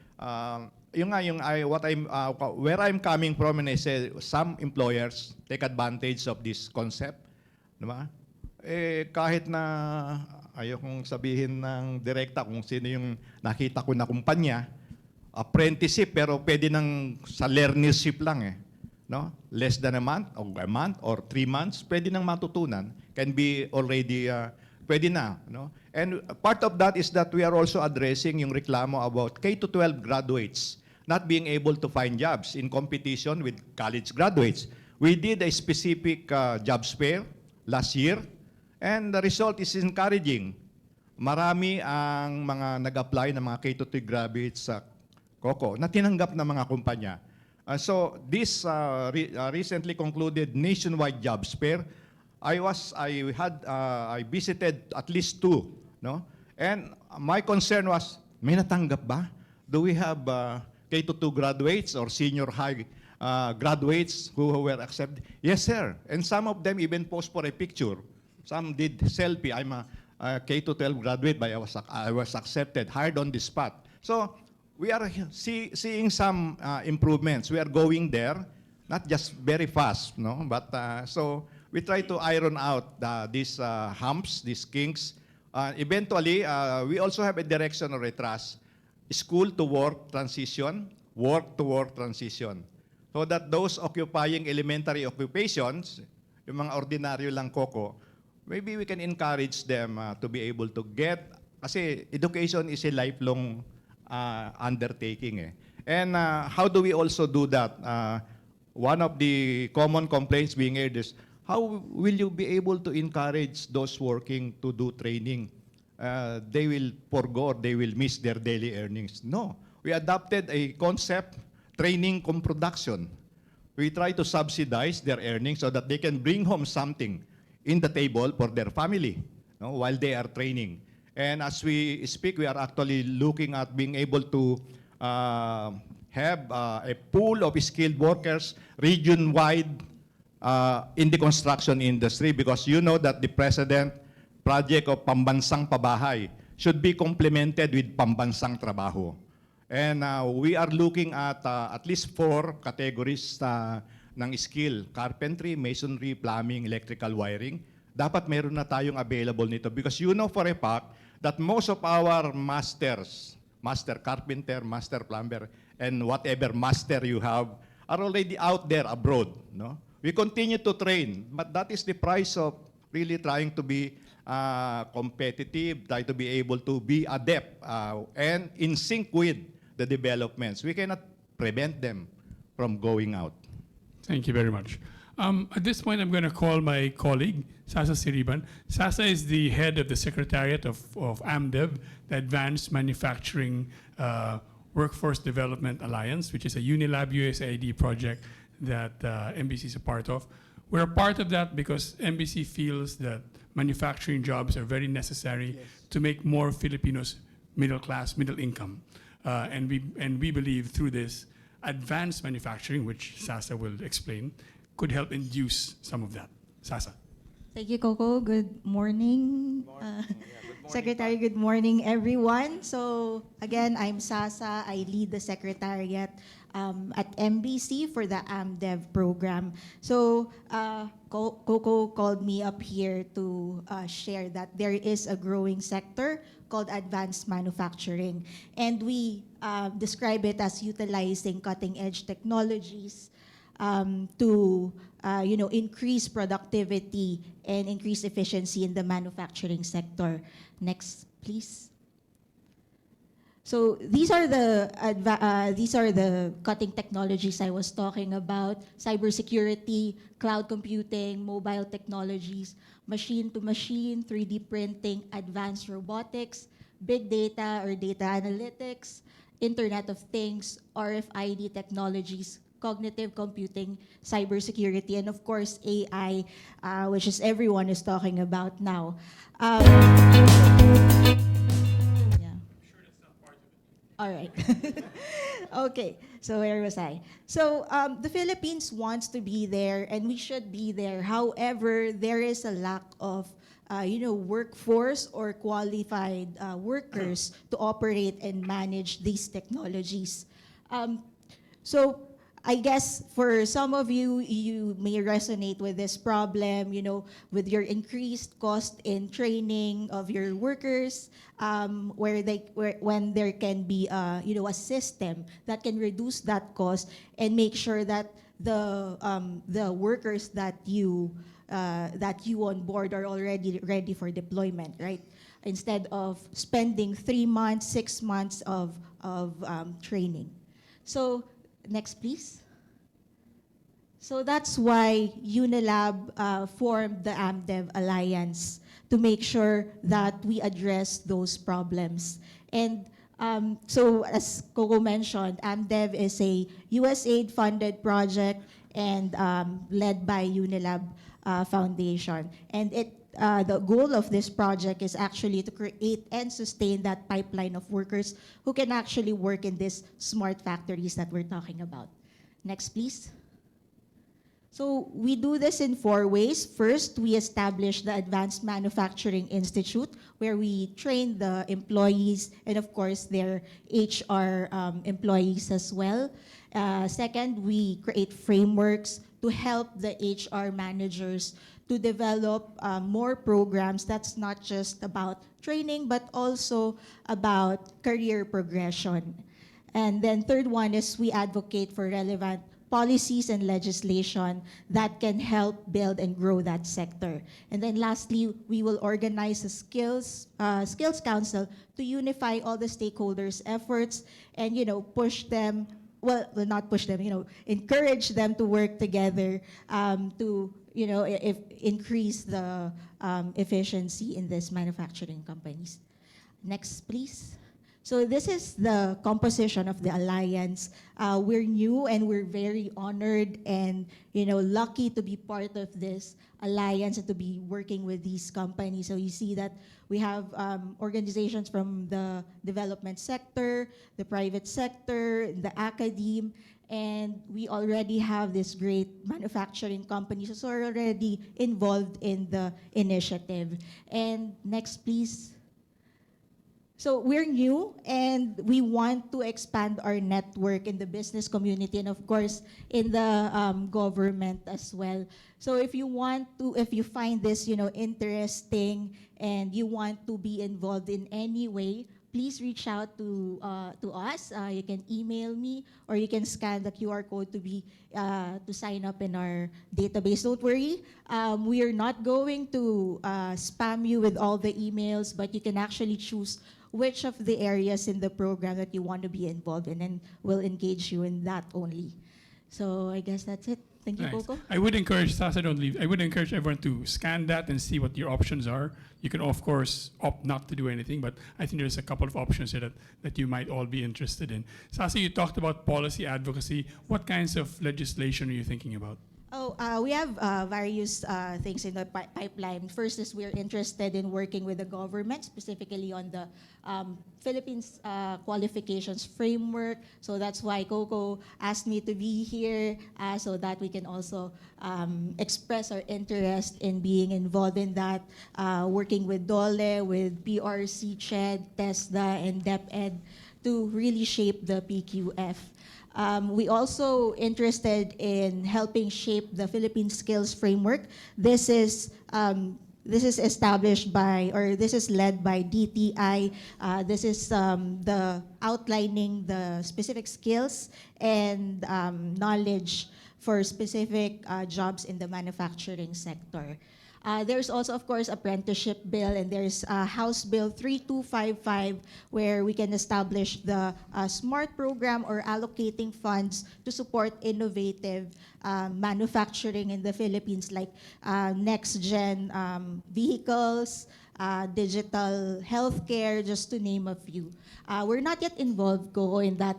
where I'm coming from, and I say some employers take advantage of this concept, diba? Kahit na ayokong sabihin ng direkta kung sino yung nakita ko na kumpanya, apprenticeship pero pwede nang sa learnership lang no? Less than a month or 3 months, pwede nang matutunan, can be already pwede na, no? And part of that is that we are also addressing yung reklamo about K-12 graduates not being able to find jobs in competition with college graduates. We did a specific jobs fair last year, and the result is encouraging. Marami ang mga nag-apply ng mga K-12 graduates sa COCO na tinanggap ng mga kumpanya. So this recently concluded nationwide jobs fair. I visited at least 2, no? And my concern was, may natanggap ba? do we have K-2 graduates or senior high graduates who were accepted? Yes, sir. And some of them even post for a picture. Some did selfie. I'm a K-12 graduate, but I was accepted, hired on the spot. So we are seeing some improvements. We are going there, not just very fast, no? But so we try to iron out these humps, these kinks. Eventually, we also have a direction or a trust: school to work transition, work to work transition. So that those occupying elementary occupations, yung mga ordinaryo lang koko, maybe we can encourage them to be able to get, kasi education is a lifelong undertaking. And how do we also do that? One of the common complaints being aired is, how will you be able to encourage those working to do training? They will forgo, they will miss their daily earnings. No, we adopted a concept, training cum production. We try to subsidize their earnings so that they can bring home something in the table for their family, no, while they are training. And as we speak, we are actually looking at being able to have a pool of skilled workers region-wide in the construction industry, because you know that the President project of Pambansang Pabahay should be complemented with Pambansang Trabaho. And we are looking at least 4 categories ng skill: carpentry, masonry, plumbing, electrical wiring. Dapat meron na tayong available nito, because you know for a fact that most of our masters, master carpenter, master plumber, and whatever master you have, are already out there abroad. No? We continue to train, but that is the price of really trying to be competitive, try to be able to be adept and in sync with the developments. We cannot prevent them from going out. Thank you very much. At this point, I'm going to call my colleague, Sasa Siriban. Sasa is the head of the Secretariat of AMDEV, the Advanced Manufacturing Workforce Development Alliance, which is a Unilab USAID project that MBC is a part of. We're a part of that because MBC feels that manufacturing jobs are very necessary to make more Filipinos middle class, middle income. And we believe through this, advanced manufacturing, which Sasa will explain, could help induce some of that. Sasa. Thank you, Coco. Good morning. Secretary, good morning, everyone. So again, I'm Sasa. I lead the Secretariat at MBC for the AMDEV program. So Coco called me up here to share that there is a growing sector called advanced manufacturing. And we describe it as utilizing cutting-edge technologies to increase productivity and increase efficiency in the manufacturing sector. Next, please. So these are the cutting technologies I was talking about: cybersecurity, cloud computing, mobile technologies, machine-to-machine, 3D printing, advanced robotics, big data or data analytics, Internet of Things, RFID technologies, cognitive computing, cybersecurity, and of course AI, which is everyone is talking about now. All right. Okay, so where was I? So the Philippines wants to be there, and we should be there. However, there is a lack of workforce or qualified workers to operate and manage these technologies. So I guess for some of you, you may resonate with this problem, with your increased cost in training of your workers, when there can be, a system that can reduce that cost and make sure that the workers that you on board are already ready for deployment, right? Instead of spending 3 months, 6 months of training. So next, please. So that's why Unilab formed the AMDEV Alliance to make sure that we address those problems. And so as Coco mentioned, AMDEV is a USAID-funded project and led by Unilab Foundation. And it the goal of this project is actually to create and sustain that pipeline of workers who can actually work in these smart factories that we're talking about. Next, please. So we do this in 4 ways. First, we establish the Advanced Manufacturing Institute, where we train the employees and, of course, their HR employees as well. Second, we create frameworks to help the HR managers to develop more programs that's not just about training, but also about career progression. And then third one is we advocate for relevant policies and legislation that can help build and grow that sector. And then lastly, we will organize a skills council to unify all the stakeholders' efforts and, push them, well, not push them, encourage them to work together to, increase the efficiency in these manufacturing companies. Next, please. So this is the composition of the alliance. We're new and we're very honored and lucky to be part of this alliance and to be working with these companies. So you see that we have organizations from the development sector, the private sector, the academe, and we already have this great manufacturing companies who are already involved in the initiative. And next, please. So we're new and we want to expand our network in the business community and of course in the government as well. So if you find this interesting and you want to be involved in any way, please reach out to us. You can email me or you can scan the QR code to sign up in our database. Don't worry, we are not going to spam you with all the emails, but you can actually choose which of the areas in the program that you want to be involved in, and we'll engage you in that only. So I guess that's it. Thank you, Nice. Coco. I would encourage, Sasa, don't leave. I would encourage everyone to scan that and see what your options are. You can, of course, opt not to do anything, but I think there's a couple of options here that you might all be interested in. Sasa, you talked about policy advocacy. What kinds of legislation are you thinking about? Oh, we have various things in the pipeline. First is we're interested in working with the government, specifically on the Philippines qualifications framework. So that's why Coco asked me to be here so that we can also express our interest in being involved in that, working with DOLE, with PRC, CHED, TESDA, and DepEd to really shape the PQF. We also interested in helping shape the Philippine Skills Framework. This is established by, or this is led by DTI. This is the outlining the specific skills and knowledge for specific jobs in the manufacturing sector. There's also, of course, apprenticeship bill, and there's House Bill 3255, where we can establish the SMART program or allocating funds to support innovative manufacturing in the Philippines, like next-gen vehicles, digital healthcare, just to name a few. We're not yet involved, Go, in that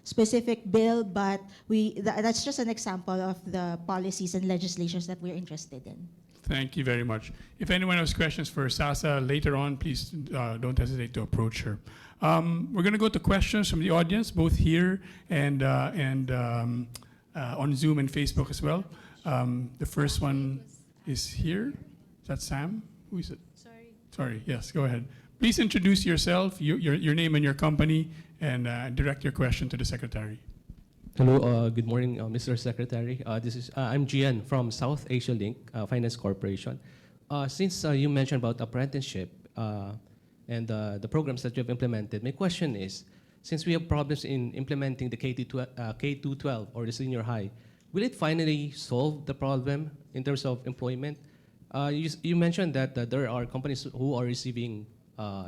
specific bill, but that's just an example of the policies and legislations that we're interested in. Thank you very much. If anyone has questions for Sasa later on, please don't hesitate to approach her. We're going to go to questions from the audience, both here and on Zoom and Facebook as well. The first one is here. Is that Sam? Who is it? Sorry, yes, go ahead. Please introduce yourself, your name and your company, and direct your question to the Secretary. Hello, good morning, Mr. Secretary. I'm Gian from South Asia Link Finance Corporation. Since you mentioned about apprenticeship and the programs that you have implemented, my question is, since we have problems in implementing the K-12 or the senior high, will it finally solve the problem in terms of employment? You mentioned that there are companies who are receiving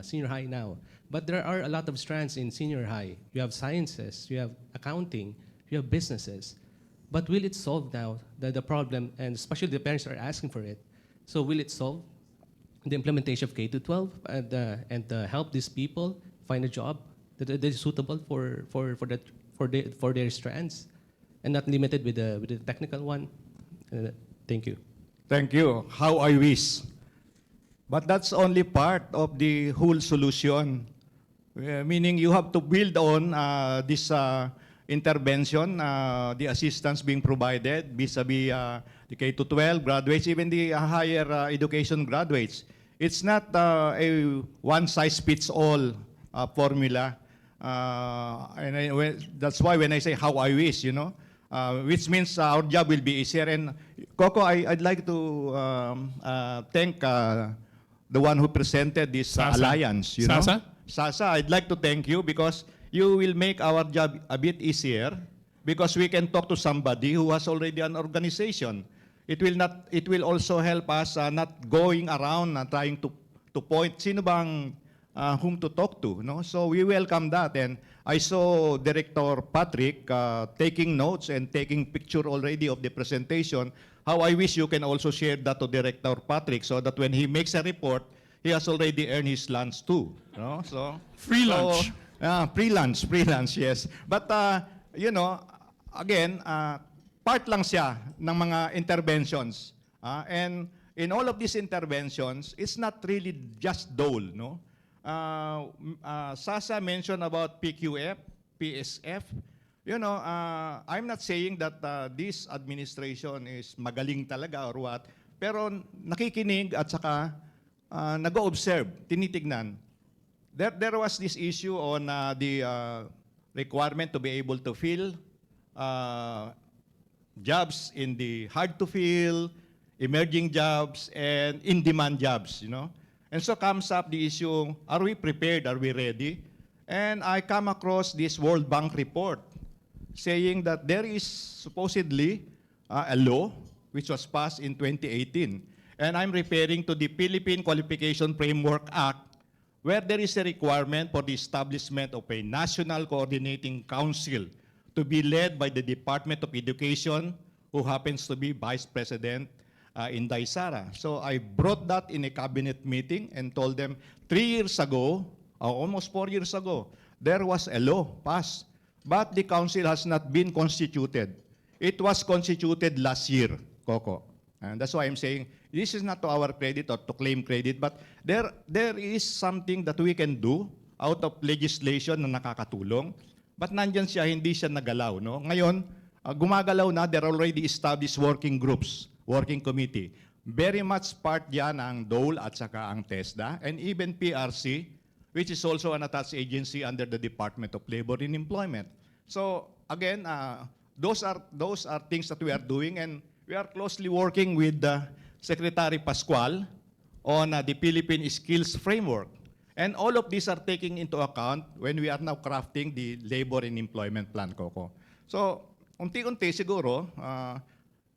senior high now, but there are a lot of strands in senior high. You have sciences, you have accounting, you have businesses. But will it solve now the problem, and especially the parents are asking for it? So will it solve the implementation of K-12 and help these people find a job that is suitable for their strands, and not limited with the technical one? Thank you. Thank you. How I wish. But that's only part of the whole solution. Meaning you have to build on this intervention, the assistance being provided vis-a-vis the K-12 graduates, even the higher education graduates. It's not a one-size-fits-all formula. That's why when I say how I wish, which means our job will be easier. And Coco, I'd like to thank the one who presented this alliance. Sasa? Sasa, I'd like to thank you because you will make our job a bit easier because we can talk to somebody who has already an organization. It will also help us not going around trying to point sino bang whom to talk to. No? So we welcome that. And I saw Director Patrick taking notes and taking picture already of the presentation. How I wish you can also share that to Director Patrick so that when he makes a report, he has already earned his lunch too. No? So Free lunch. Pre-lunch, yes. But, again, part lang siya ng mga interventions. And in all of these interventions, it's not really just DOLE, no? Sasa mentioned about PQF, PSF. I'm not saying that this administration is magaling talaga or what, pero nakikinig at saka nag-observe, tinitignan. There was this issue on the requirement to be able to fill jobs in the hard-to-fill, emerging jobs, and in-demand jobs, And so comes up the issue, are we prepared, are we ready? And I come across this World Bank report saying that there is supposedly a law which was passed in 2018. And I'm referring to the Philippine Qualification Framework Act, where there is a requirement for the establishment of a National Coordinating Council to be led by the Department of Education, who happens to be Vice President Inday Sara. So I brought that in a cabinet meeting and told them 3 years ago, almost 4 years ago, there was a law passed, but the council has not been constituted. It was constituted last year, Coco. And that's why I'm saying this is not to our credit or to claim credit, but there is something that we can do out of legislation na nakakatulong. But nandyan siya, hindi siya nagalaw. No? Ngayon, gumagalaw na, there are already established working groups, working committee. Very much part dyan ang DOLE at saka ang TESDA, and even PRC, which is also an attached agency under the Department of Labor and Employment. So again, those are things that we are doing, and we are closely working with Secretary Pascual on the Philippine Skills Framework. And all of these are taking into account when we are now crafting the Labor and Employment Plan, Coco. So, unti-unti siguro,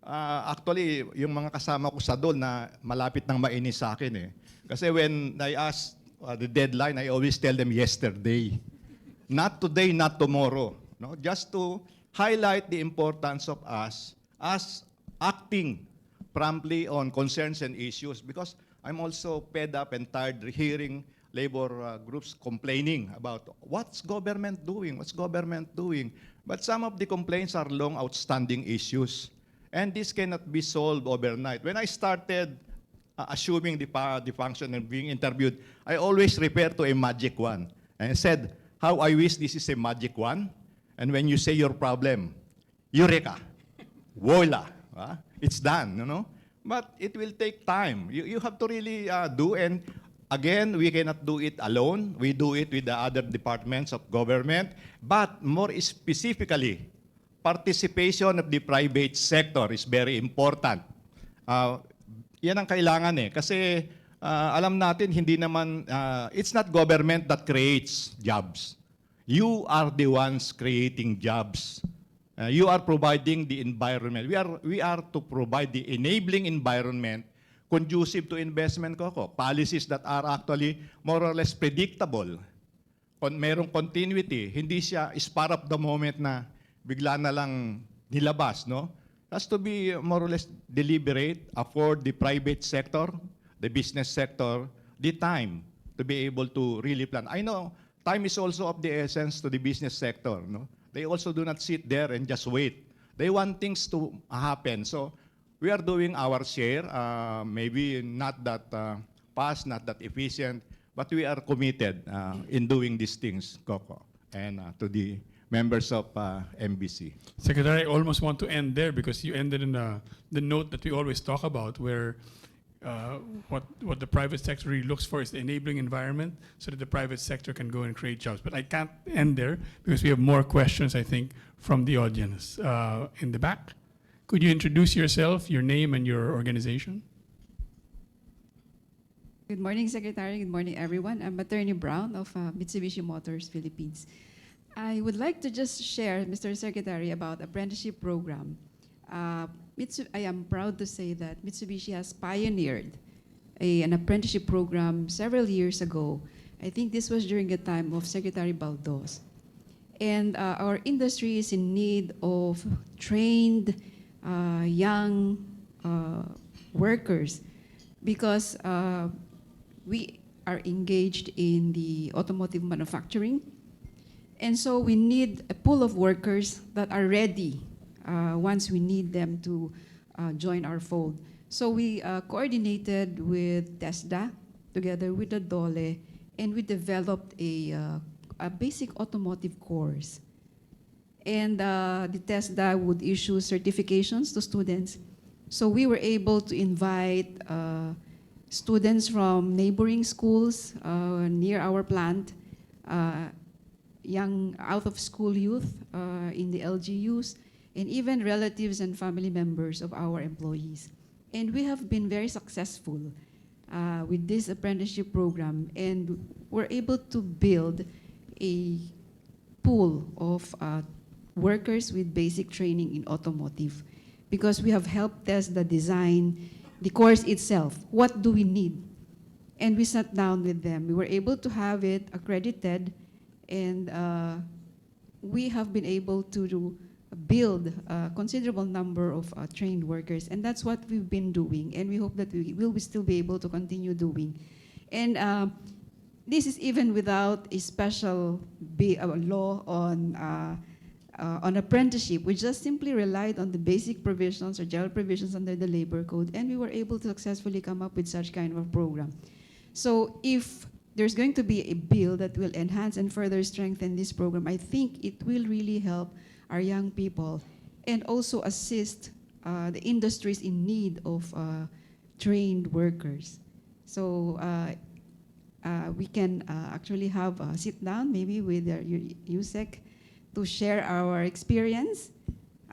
actually, yung mga kasama ko sa DOLE na malapit nang mainis sa akin eh. Kasi when I ask the deadline, I always tell them yesterday. Not today, not tomorrow. No? Just to highlight the importance of us as acting promptly on concerns and issues, because I'm also fed up and tired hearing labor groups complaining about what's government doing, But some of the complaints are long outstanding issues. And this cannot be solved overnight. When I started assuming the function and being interviewed, I always refer to a magic wand. And I said, how I wish this is a magic wand. And when you say your problem, eureka, voila, it's done, But it will take time. You have to really do, and again, we cannot do it alone. We do it with the other departments of government, but more specifically, participation of the private sector is very important. Yan ang kailangan kasi alam natin hindi naman, it's not government that creates jobs. You are the ones creating jobs. You are providing the environment. We are to provide the enabling environment conducive to investment, Coco. Policies that are actually more or less predictable. Merong continuity. Hindi siya spur of the moment na bigla na lang nilabas, no? Has to be more or less deliberate, afford the private sector, the business sector, the time to be able to really plan. I know time is also of the essence to the business sector, no? They also do not sit there and just wait. They want things to happen. So we are doing our share, maybe not that fast, not that efficient, but we are committed in doing these things, Coco, and to the members of MBC. Secretary, I almost want to end there because you ended in the note that we always talk about, where what the private sector really looks for is the enabling environment so that the private sector can go and create jobs. But I can't end there because we have more questions, I think, from the audience. In the back, could you introduce yourself, your name, and your organization? Good morning, Secretary. Good morning, everyone. I'm Attorney Brown of Mitsubishi Motors Philippines. I would like to just share, Mr. Secretary, about apprenticeship program. I am proud to say that Mitsubishi has pioneered an apprenticeship program several years ago. I think this was during the time of Secretary Baldos. And our industry is in need of trained young workers because we are engaged in the automotive manufacturing. And so we need a pool of workers that are ready once we need them to join our fold. So we coordinated with TESDA together with the DOLE, and we developed a basic automotive course. And the TESDA would issue certifications to students. So we were able to invite students from neighboring schools near our plant, young out-of-school youth in the LGUs, and even relatives and family members of our employees. And we have been very successful with this apprenticeship program, and we're able to build a pool of workers with basic training in automotive because we have helped test the design, the course itself. What do we need? And we sat down with them. We were able to have it accredited, and we have been able to build a considerable number of trained workers, and that's what we've been doing, and we hope that we will still be able to continue doing. And this is even without a special law on apprenticeship. We just simply relied on the basic provisions or general provisions under the labor code, and we were able to successfully come up with such kind of a program. So if there's going to be a bill that will enhance and further strengthen this program, I think it will really help our young people and also assist the industries in need of trained workers. So we can actually have a sit down maybe with the USEC to share our experience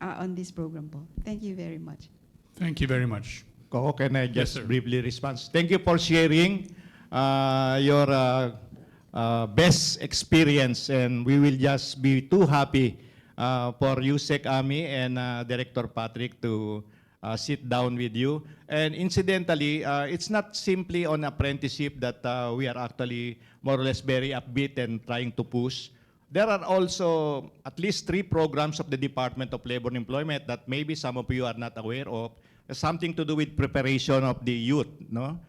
on this program, Paul. Thank you very much. Thank you very much. Coco, can I just sir. briefly respond? Thank you for sharing your best experience, and we will just be too happy for USEC Ami and Director Patrick to sit down with you. And incidentally, it's not simply on apprenticeship that we are actually more or less very upbeat and trying to push. There are also at least 3 programs of the Department of Labor and Employment that maybe some of you are not aware of. Something to do with preparation of the youth, no?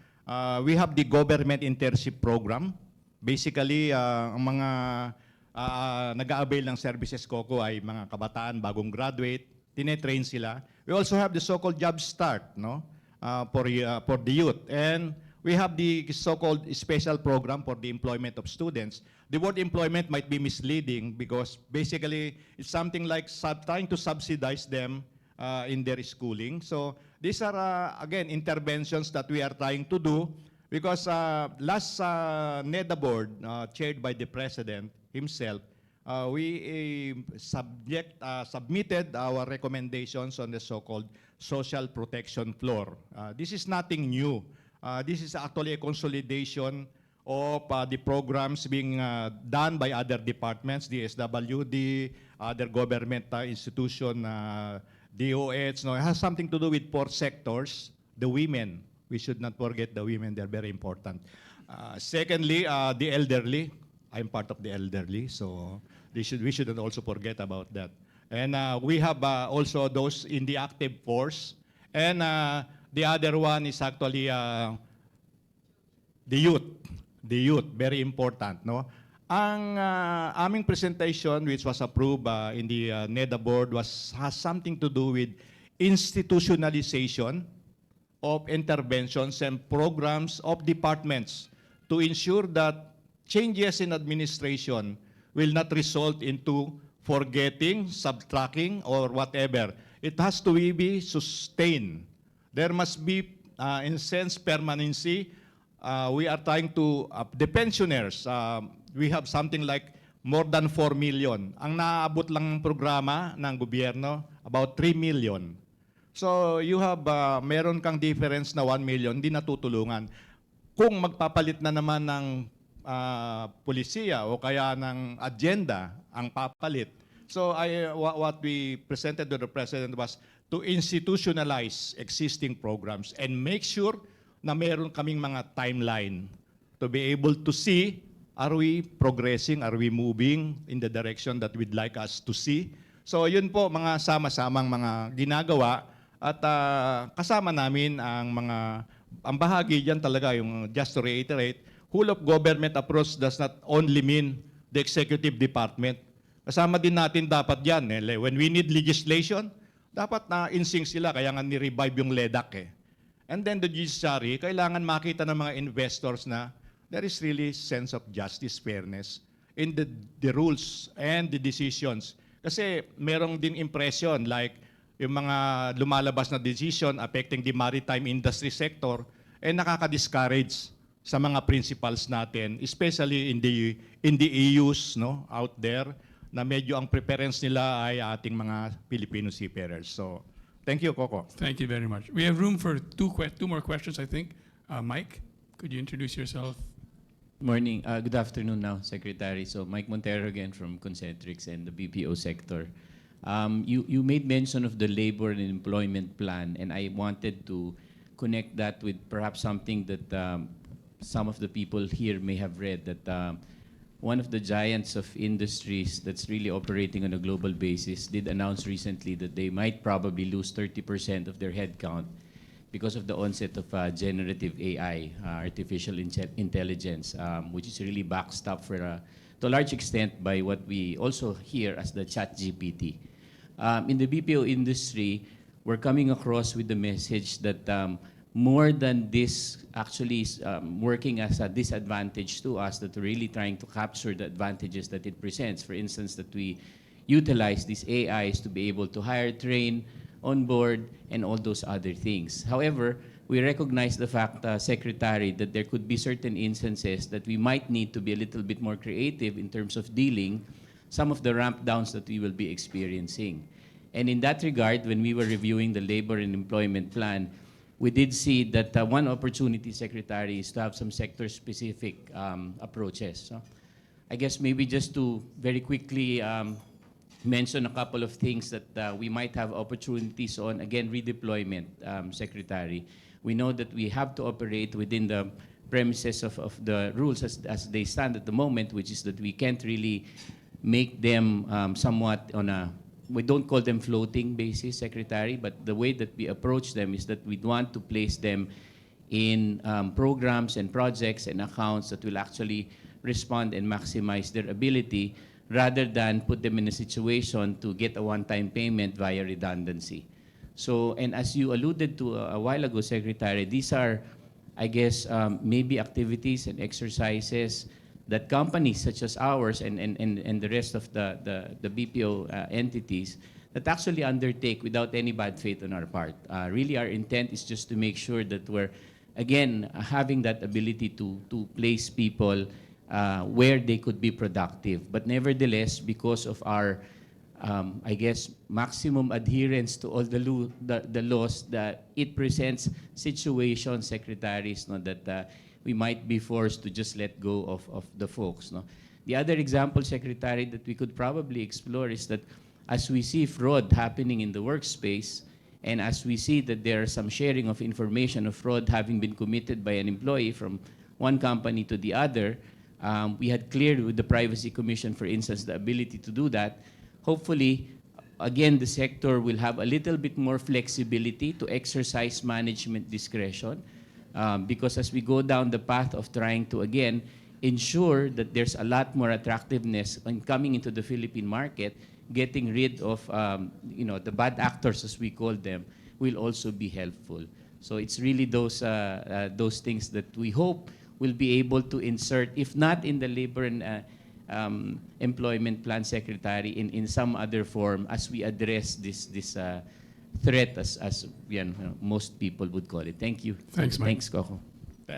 We have the government internship program. Basically, ang mga nag-a-avail ng services Coco ay mga kabataan, bagong graduate, tinetrain sila. We also have the so-called job start, no? For the youth. And we have the so-called special program for the employment of students. The word employment might be misleading because basically it's something like trying to subsidize them in their schooling. So these are, again, interventions that we are trying to do because last NEDA board, chaired by the President himself, we submitted our recommendations on the so-called social protection floor. This is nothing new. This is actually a consolidation of the programs being done by other departments, DSWD, other government institution, DOH. No, it has something to do with 4 sectors. The women, we should not forget the women, they're very important. Secondly, the elderly. I'm part of the elderly, so we shouldn't also forget about that. And we have also those in the active force. And the other one is actually the youth. The youth, very important, no? Ang aming presentation, which was approved in the NEDA board, has something to do with institutionalization of interventions and programs of departments to ensure that changes in administration will not result into forgetting, subtracting, or whatever. It has to be sustained. There must be, in a sense, permanency. We are trying to, the pensioners, we have something like more than 4 million. Ang naaabot lang ng programa ng gobyerno, about 3 million. So you have, meron kang difference na 1 million, hindi natutulungan. Kung magpapalit na naman ng polisiya o kaya ng agenda ang papalit. So what we presented to the President was to institutionalize existing programs and make sure na meron kaming mga timeline to be able to see, are we progressing, are we moving in the direction that we'd like us to see. So yun po, mga sama-samang mga ginagawa. At kasama namin ang bahagi dyan talaga, yung just to reiterate, whole of government approach does not only mean the executive department. Kasama din natin dapat yan. When we need legislation, dapat na in sync sila, kaya nga ni-revive yung LEDAC . And then the judiciary, kailangan makita ng mga investors na there is really sense of justice, fairness in the rules and the decisions. Kasi merong din impression like yung mga lumalabas na decision affecting the maritime industry sector, nakaka-discourage sa mga principals natin, especially in the EUs out there, na medyo ang preference nila ay ating mga Filipino seafarers. So, thank you, Coco. Thank you very much. We have room for two more questions, I think. Mike, could you introduce yourself? Morning. Good afternoon now, Secretary. So Mike Montero again from Concentrix and the BPO sector. You made mention of the labor and employment plan, and I wanted to connect that with perhaps something that some of the people here may have read, that one of the giants of industries that's really operating on a global basis did announce recently that they might probably lose 30% of their headcount because of the onset of generative AI, artificial intelligence, which is really backed up to a large extent by what we also hear as the ChatGPT. In the BPO industry, we're coming across with the message that more than this actually is working as a disadvantage to us, that we're really trying to capture the advantages that it presents. For instance, that we utilize these AIs to be able to hire, train, onboard, and all those other things. However, we recognize the fact, Secretary, that there could be certain instances that we might need to be a little bit more creative in terms of dealing some of the ramp downs that we will be experiencing. And in that regard, when we were reviewing the labor and employment plan, we did see that one opportunity, Secretary, is to have some sector-specific approaches. So I guess maybe just to very quickly mention a couple of things that we might have opportunities on. Again, redeployment, Secretary. We know that we have to operate within the premises of the rules as they stand at the moment, which is that we can't really make them somewhat on a, we don't call them floating basis, Secretary, but the way that we approach them is that we want to place them in programs and projects and accounts that will actually respond and maximize their ability, rather than put them in a situation to get a one-time payment via redundancy. So, and as you alluded to a while ago, Secretary, these are, I guess, maybe activities and exercises that companies such as ours and the rest of the BPO entities that actually undertake without any bad faith on our part. Really, our intent is just to make sure that we're, again, having that ability to place people where they could be productive. But nevertheless, because of our, I guess, maximum adherence to all the laws, that it presents situations, Secretaries, that we might be forced to just let go of the folks. The other example, Secretary, that we could probably explore is that as we see fraud happening in the workspace, and as we see that there are some sharing of information of fraud having been committed by an employee from one company to the other, we had cleared with the Privacy Commission, for instance, the ability to do that. Hopefully, again, the sector will have a little bit more flexibility to exercise management discretion, because as we go down the path of trying to, again, ensure that there's a lot more attractiveness in coming into the Philippine market, getting rid of the bad actors, as we call them, will also be helpful. So it's really those things that we hope will be able to insert, if not in the labor and employment plan, Secretary, in some other form as we address this threat, as most people would call it. Thank you. Thanks, Mike. Thanks, Coco.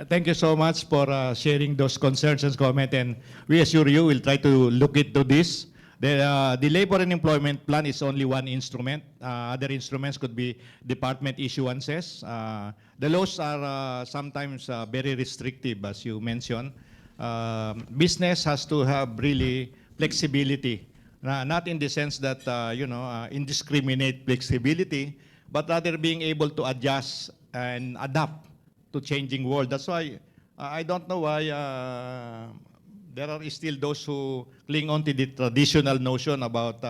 Thank you so much for sharing those concerns and comments, and we assure you we'll try to look into this. The labor and employment plan is only one instrument. Other instruments could be department issuances. The laws are sometimes very restrictive, as you mentioned. Business has to have really flexibility, not in the sense that indiscriminate flexibility, but rather being able to adjust and adapt to changing world. That's why I don't know why there are still those who cling on to the traditional notion about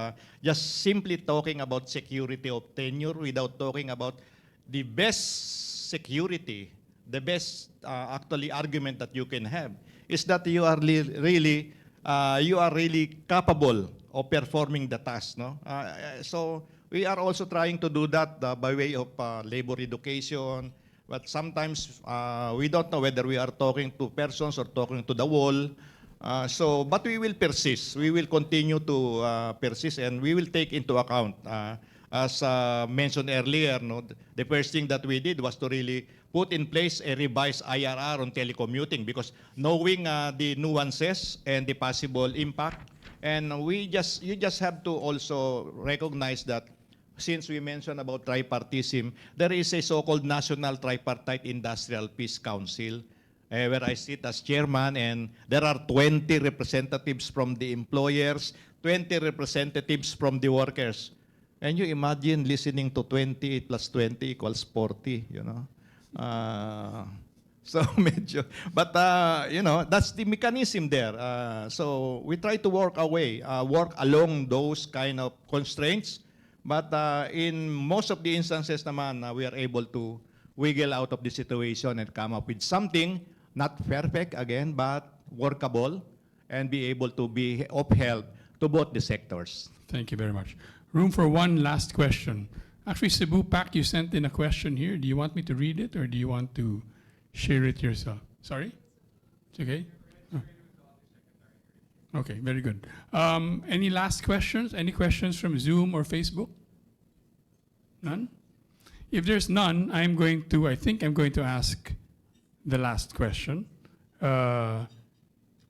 just simply talking about security of tenure without talking about the best security, the best actually argument that you can have is that you are really capable of performing the task. No? So we are also trying to do that by way of labor education. But sometimes we don't know whether we are talking to persons or talking to the wall. But we will persist. We will continue to persist, and we will take into account, as mentioned earlier, the first thing that we did was to really put in place a revised IRR on telecommuting, because knowing the nuances and the possible impact, and you just have to also recognize that since we mentioned about tripartism, there is a so-called National Tripartite Industrial Peace Council, where I sit as chairman, and there are 20 representatives from the employers, 20 representatives from the workers. And you imagine listening to 20 plus 20 equals 40, So medyo, but that's the mechanism there. So we try to work along those kind of constraints. But in most of the instances naman, we are able to wiggle out of the situation and come up with something, not perfect again, but workable, and be able to be of help to both the sectors. Thank you very much. Room for one last question. Actually, Cebu Pac, you sent in a question here. Do you want me to read it, or do you want to share it yourself? Sorry? It's okay? Okay, very good. Any last questions? Any questions from Zoom or Facebook? None? If there's none, I think I'm going to ask the last question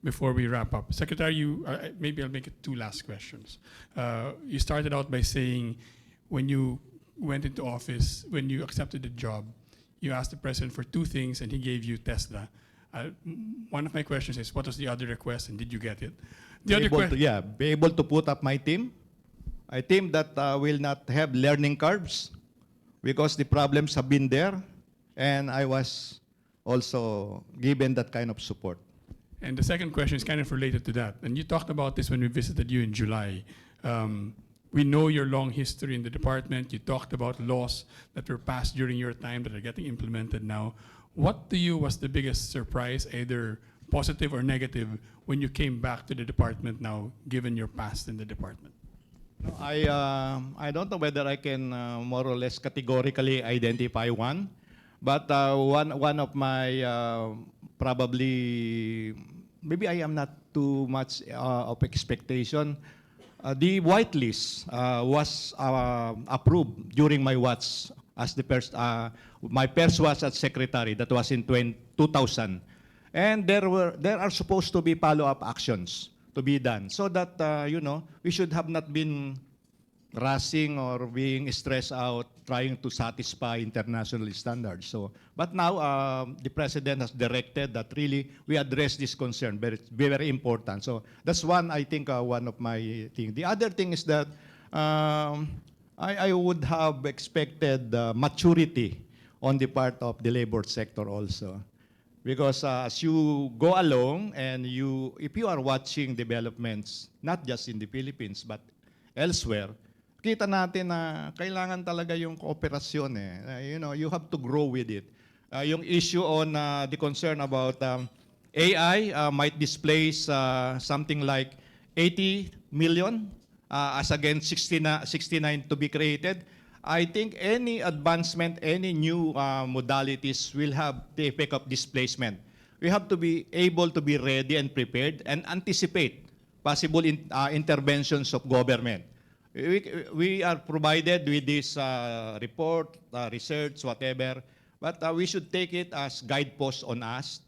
before we wrap up. Secretary, maybe I'll make it two last questions. You started out by saying when you went into office, when you accepted the job, you asked the president for two things and he gave you Tesla. One of my questions is, what was the other request and did you get it? The other question, be able to put up my team, a team that will not have learning curves, because the problems have been there, and I was also given that kind of support. and the second question is kind of related to that. And you talked about this when we visited you in July. We know your long history in the department. You talked about laws that were passed during your time that are getting implemented now. What to you was the biggest surprise, either positive or negative, when you came back to the department now, given your past in the department? I don't know whether I can more or less categorically identify one, but one of my probably, maybe I am not too much of expectation. The whitelist was approved during my watch as the first, my first watch as secretary. That was in 2000, and there are supposed to be follow-up actions to be done, so that we should have not been rushing or being stressed out trying to satisfy international standards. So, but now the president has directed that really we address this concern. Very, very important. So that's one, I think, one of my things. The other thing is that I would have expected maturity on the part of the labor sector also. Because as you go along and if you are watching developments, not just in the Philippines, but elsewhere, kita natin na kailangan talaga yung kooperasyon eh. You have to grow with it. Yung issue on the concern about AI might displace something like 80 million as against 69 to be created, I think any advancement, any new modalities will have the effect of displacement. We have to be able to be ready and prepared and anticipate possible interventions of government. We are provided with this report, research, whatever, but we should take it as guideposts on us,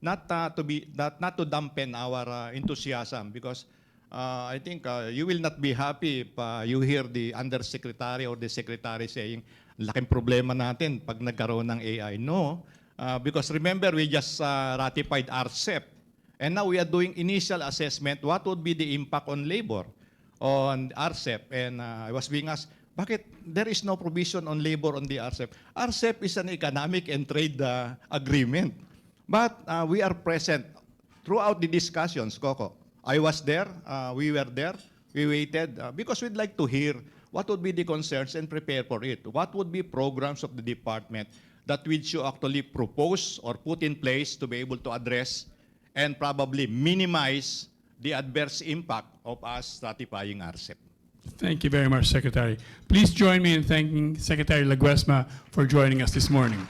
not to dampen our enthusiasm, because I think you will not be happy if you hear the undersecretary or the secretary saying, laking problema natin pag nagkaroon ng AI. No, because remember, we just ratified RCEP, and now we are doing initial assessment. What would be the impact on labor on RCEP? And I was being asked, bakit there is no provision on labor on the RCEP? RCEP is an economic and trade agreement. But we are present throughout the discussions, Coco. I was there, we were there, we waited, because we'd like to hear what would be the concerns and prepare for it. What would be programs of the department that we should actually propose or put in place to be able to address and probably minimize the adverse impact of us ratifying RCEP. Thank you very much, Secretary. Please join me in thanking Secretary Laguesma for joining us this morning.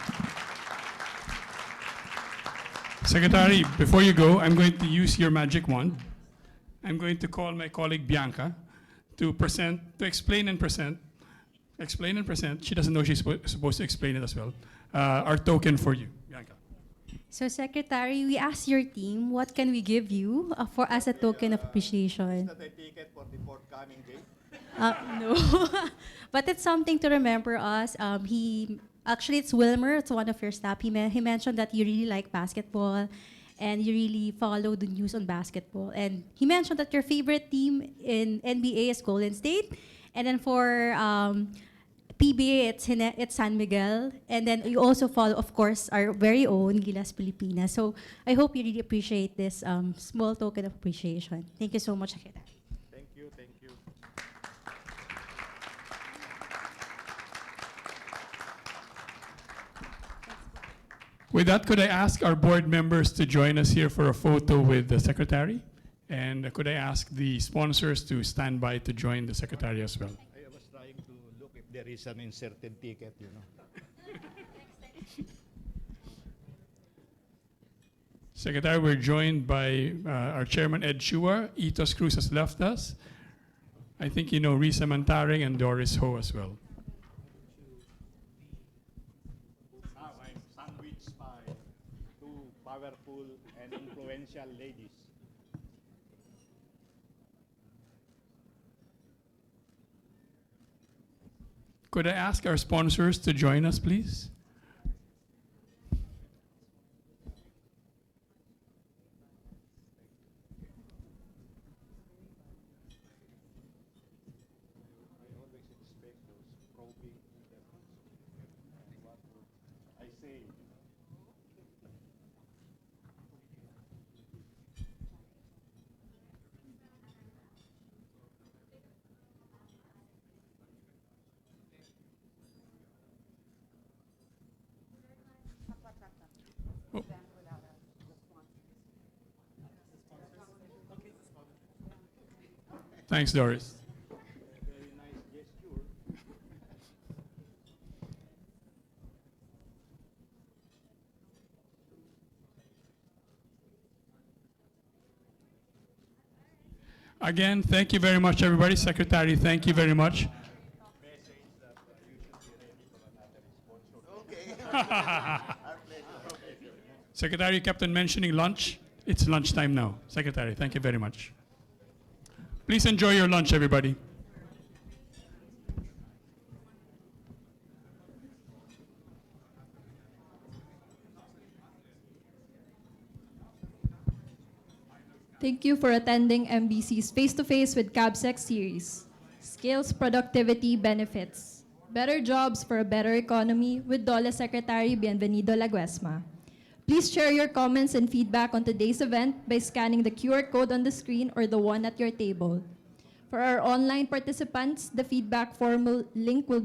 Secretary, before you go, I'm going to use your magic wand. I'm going to call my colleague Bianca to explain and present. She doesn't know she's supposed to explain it as well. Our token for you, Bianca. So, Secretary, we asked your team, what can we give you for as a token of appreciation? Is that a ticket for the forthcoming day? No, but it's something to remember us. Actually, it's Wilmer. It's one of your staff. He mentioned that you really like basketball, and you really follow the news on basketball. And he mentioned that your favorite team in NBA is Golden State, and then for PBA, it's San Miguel. And then you also follow, of course, our very own Gilas Pilipinas. So I hope you really appreciate this small token of appreciation. Thank you so much, Secretary. Thank you, thank you. With that, could I ask our board members to join us here for a photo with the Secretary? And could I ask the sponsors to stand by to join the Secretary as well? I was trying to look if there is an inserted ticket, you know. Secretary, we're joined by our Chairman Ed Chua. Itos Cruz has left us. I think you know Risa Mantaring and Doris Ho as well. Now I'm sandwiched by two powerful and influential ladies. Could I ask our sponsors to join us, please? Thanks, Doris. Very nice gesture. Again, thank you very much, everybody. Secretary, thank you very much. Secretary, you kept on mentioning lunch. It's lunchtime now. Secretary, thank you very much. Please enjoy your lunch, everybody. Thank you for attending MBC's Face-to-Face with CABSEC series, Skills, Productivity, Benefits, Better Jobs for a Better Economy with DOLE Secretary Bienvenido Laguesma. Please share your comments and feedback on today's event by scanning the QR code on the screen or the one at your table. For our online participants, the feedback form link will be